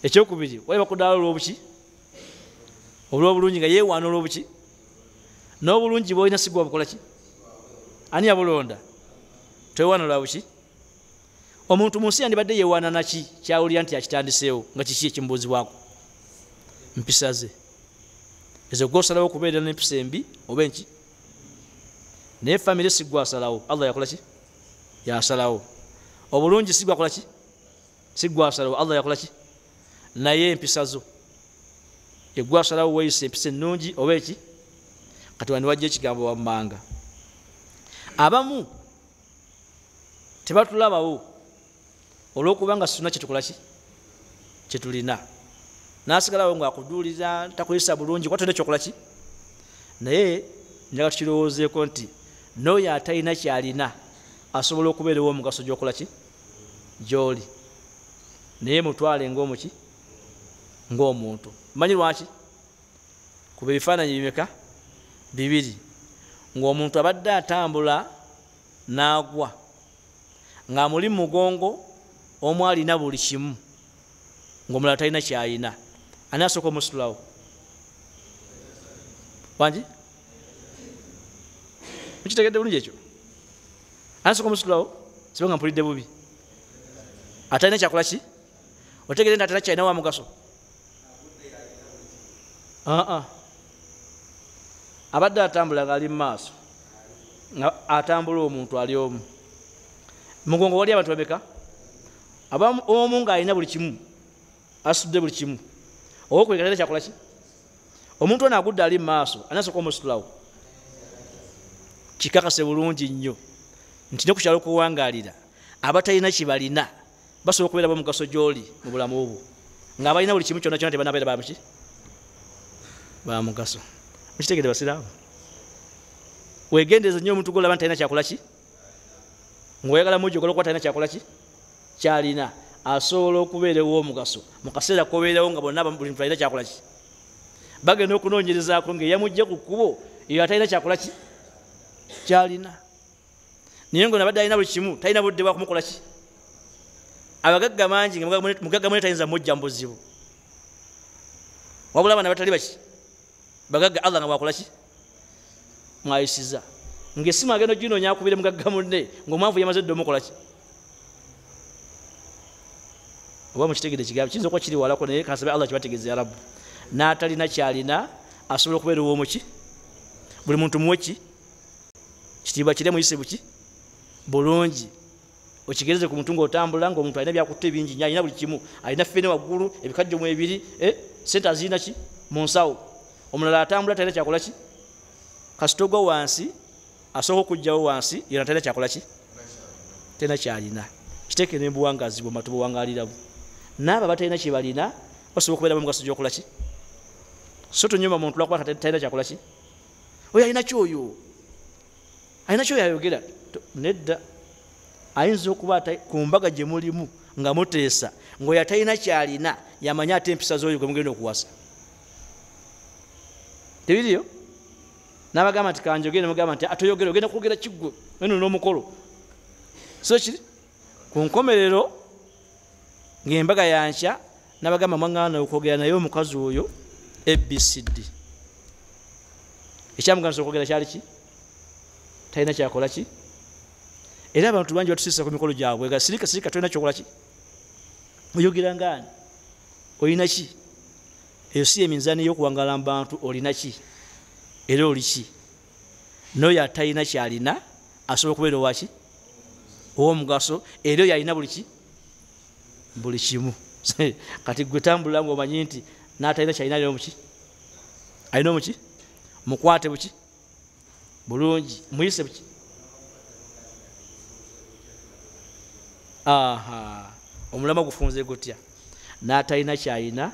ekyokubiri wali bakudaala olw'obuki olw'obulungi nga yeewaana olw'obuki n'obulungi bwolina sigwa bukola ki ani yabulonda twewaana lwa buki omuntu mu nsi yandibadde yeewaana naki kyawulira nti akitandiseewo nga kiki ekimubuuzibwako mpisa ze ezo gwosalawo okubeerera n'empisa embi oba enki naye famire sigwa asalawo Allah yakola ki yasalawo obulungi sigwa akola ki sigwa asalawo Allah yakola ki naye empisa zo egwa asalawo weyisa empisa ennungi oba eki kati wani wajja ekigambo wammanga abamu tebatulabawo olw'okubanga situna kyetukola ki kyetulina nasigalawo ngaakuduulira takozesa bulungi kwatona ekyokola ki naye njaga tukirowoozeeko nti n'oyo atalina kyalina asobola okubeerawo omugaso gyokola ki gy'oli naye mutwale ng'omuki ng'omuntu manyi lwaki kuba ebifaananyi bimeka bibiri ng'omuntu abadde atambula n'agwa ng'amuli mugongo omu alina buli kimu ng'omulala talina kyalina ani asooka omusitulawo wangi mukitegedde bulungi ekyo ani asooka omusitulawo siba nga mpulidde bubi atalina kyakola ki otegere nti atalina kyalina wa mugaso abadde atambula nga ali mu maaso atambula omuntu ali omu mugongo wali abantu bameka omu ng'alina buli kimu asudde buli kimu owokwegalera kyakola ki omuntu ono agudde ali mu maaso anasooka omusitulawo kikakase bulungi nnyo nti ne ku kyalo okuwangaalira abatalina kibalina basobola okubeera bomugaso gy'oli mu bulamu obwo ng'abalina buli kimu kyonna kyonna tebanabeera bamuki bamugaso mukitegede basiraamu wegendeeza nnyo omuntu golaba nti talina kyakola ki ngaoyagala mujo ogala okuba talina kyakola ki kyalina asobola okubeera ow'omugaso mu kaseera kobeerawo nga bonna buli muntu alina kyakola ki bagenda okunoonyerezaako ng'eyamujja ku kkubo eyo atalina kyakola ki kyalina naye ngo nabadde alina buli kimu talina budde bwa kumukola ki abagagga mangi mugagga mwene tayinza mujja mu buzibu wabula abana batali baki bagagga Allah nga bwakola ki mwayisiza ng'essimu agenda oginoonya akubire mugagga munne ng'omwavu yamaze dde omukola ki oba mukitegede ekigambo kiyinza okuba kiri walako naye kansabe Allah kibategeeza ya rabbu n'atalina kyalina asobola okubeera ow'omuki buli muntu muwe ki kitiibwa kire muyise buki bulungi okigereze ku muntu ng'otambula ng'omuntu alina byakutta bingi nnyo alina buli kimu alina ffene waggulu ebikajjo mu ebiri sente azirina ki mu nsawo omulala atambula talina kyakola ki kasita ogwa wansi asooka okugjawo wansi yona talina kyakola ki talina kyalina kiteeke n'ebuwangazi bwe matu buwangaaliramu naabo abatalina kyebalina basobola okubeera bomugaso gy'okola ki so tonyuma muntu lwakuba talina kyakola ki oyo alina kyoyo ayogera nedda ayinza okuba ku mbaga gye mulimu nga muteesa ng'oyo atalina kyalina yamanye ate empisa z'oyo gwe mugenda okuwasa tebiriyo n'abagamba nti kanjogere nemugamba nti atoyogere ogenda kwogera kiggwe eno n'omukolo so kiri ku nkomerero ng'embaga yankya n'abagamba mwaŋŋaana okwogera naye omukazi oyo abcd ekyamugandisa okwogera kyali ki talina kyakola ki era abantu bangi batusiisa ku mikolo gyabwe ga sirika tolina kyokola ki oyogera ngaani olina ki eyo si eminzaani y'okuwangala mu bantu olina ki era oli ki n'oyo atalina kyalina asobola okubeera owaki ow'omugaso era oyo alina buli ki buli kimu kati gwe tambulira ng'omanyi nti n'atalina kyalina alina omuki alina omuki mukwate buki bulungi muyise buki omulama gufunze gutya n'atalina kyalina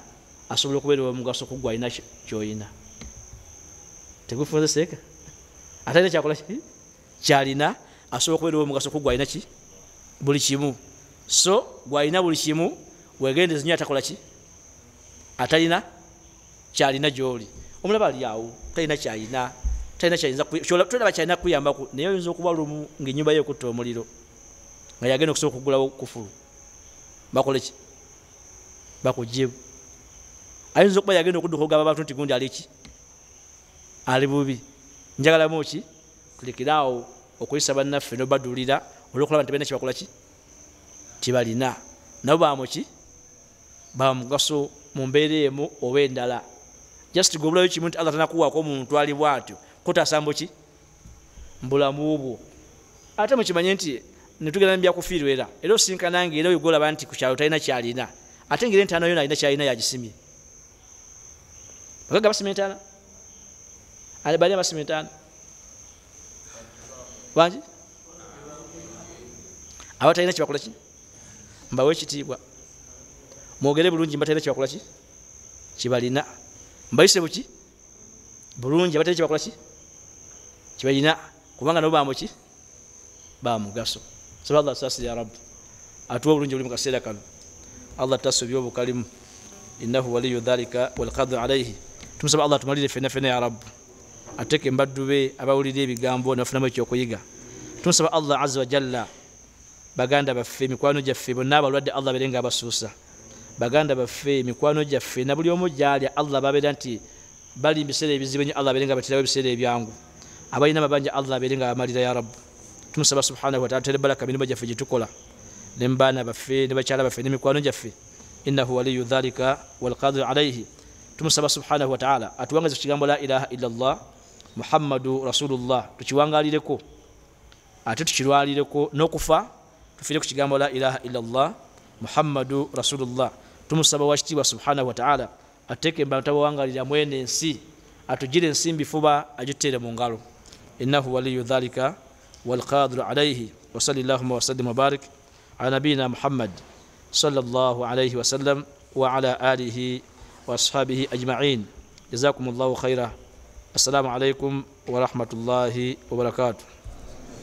asobola okubeera ow'omugaso kugwa alina kyoyina tegufunze seeka atalina kyakola kyalina asobola okubeera ow'omugaso kugwa alina ki buli kimu so gwalina buli kimu wegendeze nnyo atakola ki atalina kyalina gy'oli omulaba ali awo talina kyalina tolaba kyalina kuyambaku naye oyinza okuba lumu ng'ennyumba ye ekutta omuliro nga yagenda okusobola okugulawo kufulu bakole ki bakugyebu ayinza okuba yagenda okudduka okugamba abantu nti gundi ali ki ali bubi njagalamu ki tulekeraawo okuyisa bannaffe nobaduulira olwokulaba nti balina kibakola ki kibalina nabo bamuki bamugaso mu mbeera emu oba endala just gobulayo kimu nti Allah tanakuwaako omuntu ali bwatyo kotasambo ki mbulamu bwo ate mukimanye nti netugenda nebyakufiirwa era osinkana nga era oyo golaba nti ku kyalo talina kyalina ate ngeri entaano yona alina kyalina yagisimye bagaga basima entaana balina basima entaana bangi abatalina kibakola ki mbawe ekitiibwa mwogere bulungi mbatalina kibakola ki kibalina mbayise buki bulungi abatalina kibakola ki kibalina kubanga nabo bamuki bamugaso saba Allah sasi ya rabbi atuwa bulungi buli mu kaseera kano Allah tasubye obukalimu innahu waliyu dhalika walqadru alayhi tumusaba Allah tumalire fena ya rabbi ateke mbaddu be abawulira ebigambo nafunamu ekyokuyiga tumusaba Allah azza wa jalla baganda baffe mikwano gyaffe bonna abalwadde Allah berenga abasuusa baganda baffe mikwano gyaffe na buli omu gyali Allah babeera nti bali biseera ebizibu ennyo Allah berenga batirawo ebiseera ebyangu abalina mabanja Allah berenga abamalira ya rabbi tumusaba subhanahu wa ta'ala tere baraka mirimu gyaffe gye tukola nembana baffe ne bakyala baffe ne mikwano gyaffe innahu waliyu dhalika walqadir alayhi tumusaba subhanahu wa ta'ala atuwangaze kigambo la ilaha illa Allah Muhammadu Rasulullah tukiwangalireko ate tukirwalireko n'okufa tufire ku kigambo la ilaha illa Allah Muhammadu Rasulullah tumusaba washitiwa subhanahu wa ta'ala ateke mbatabo wangalira mwene ensi atujire ensimbi fuba ajutere mu ngalo innahu waliyu dhalika walqadir alayhi wa sallallahu wa sallim wa barik ala nabina Muhammad sallallahu alayhi wa sallam wa ala alihi wa ashabihi ajma'in jazakumullahu khaira assalamu alaykum wa rahmatullahi wa barakatuh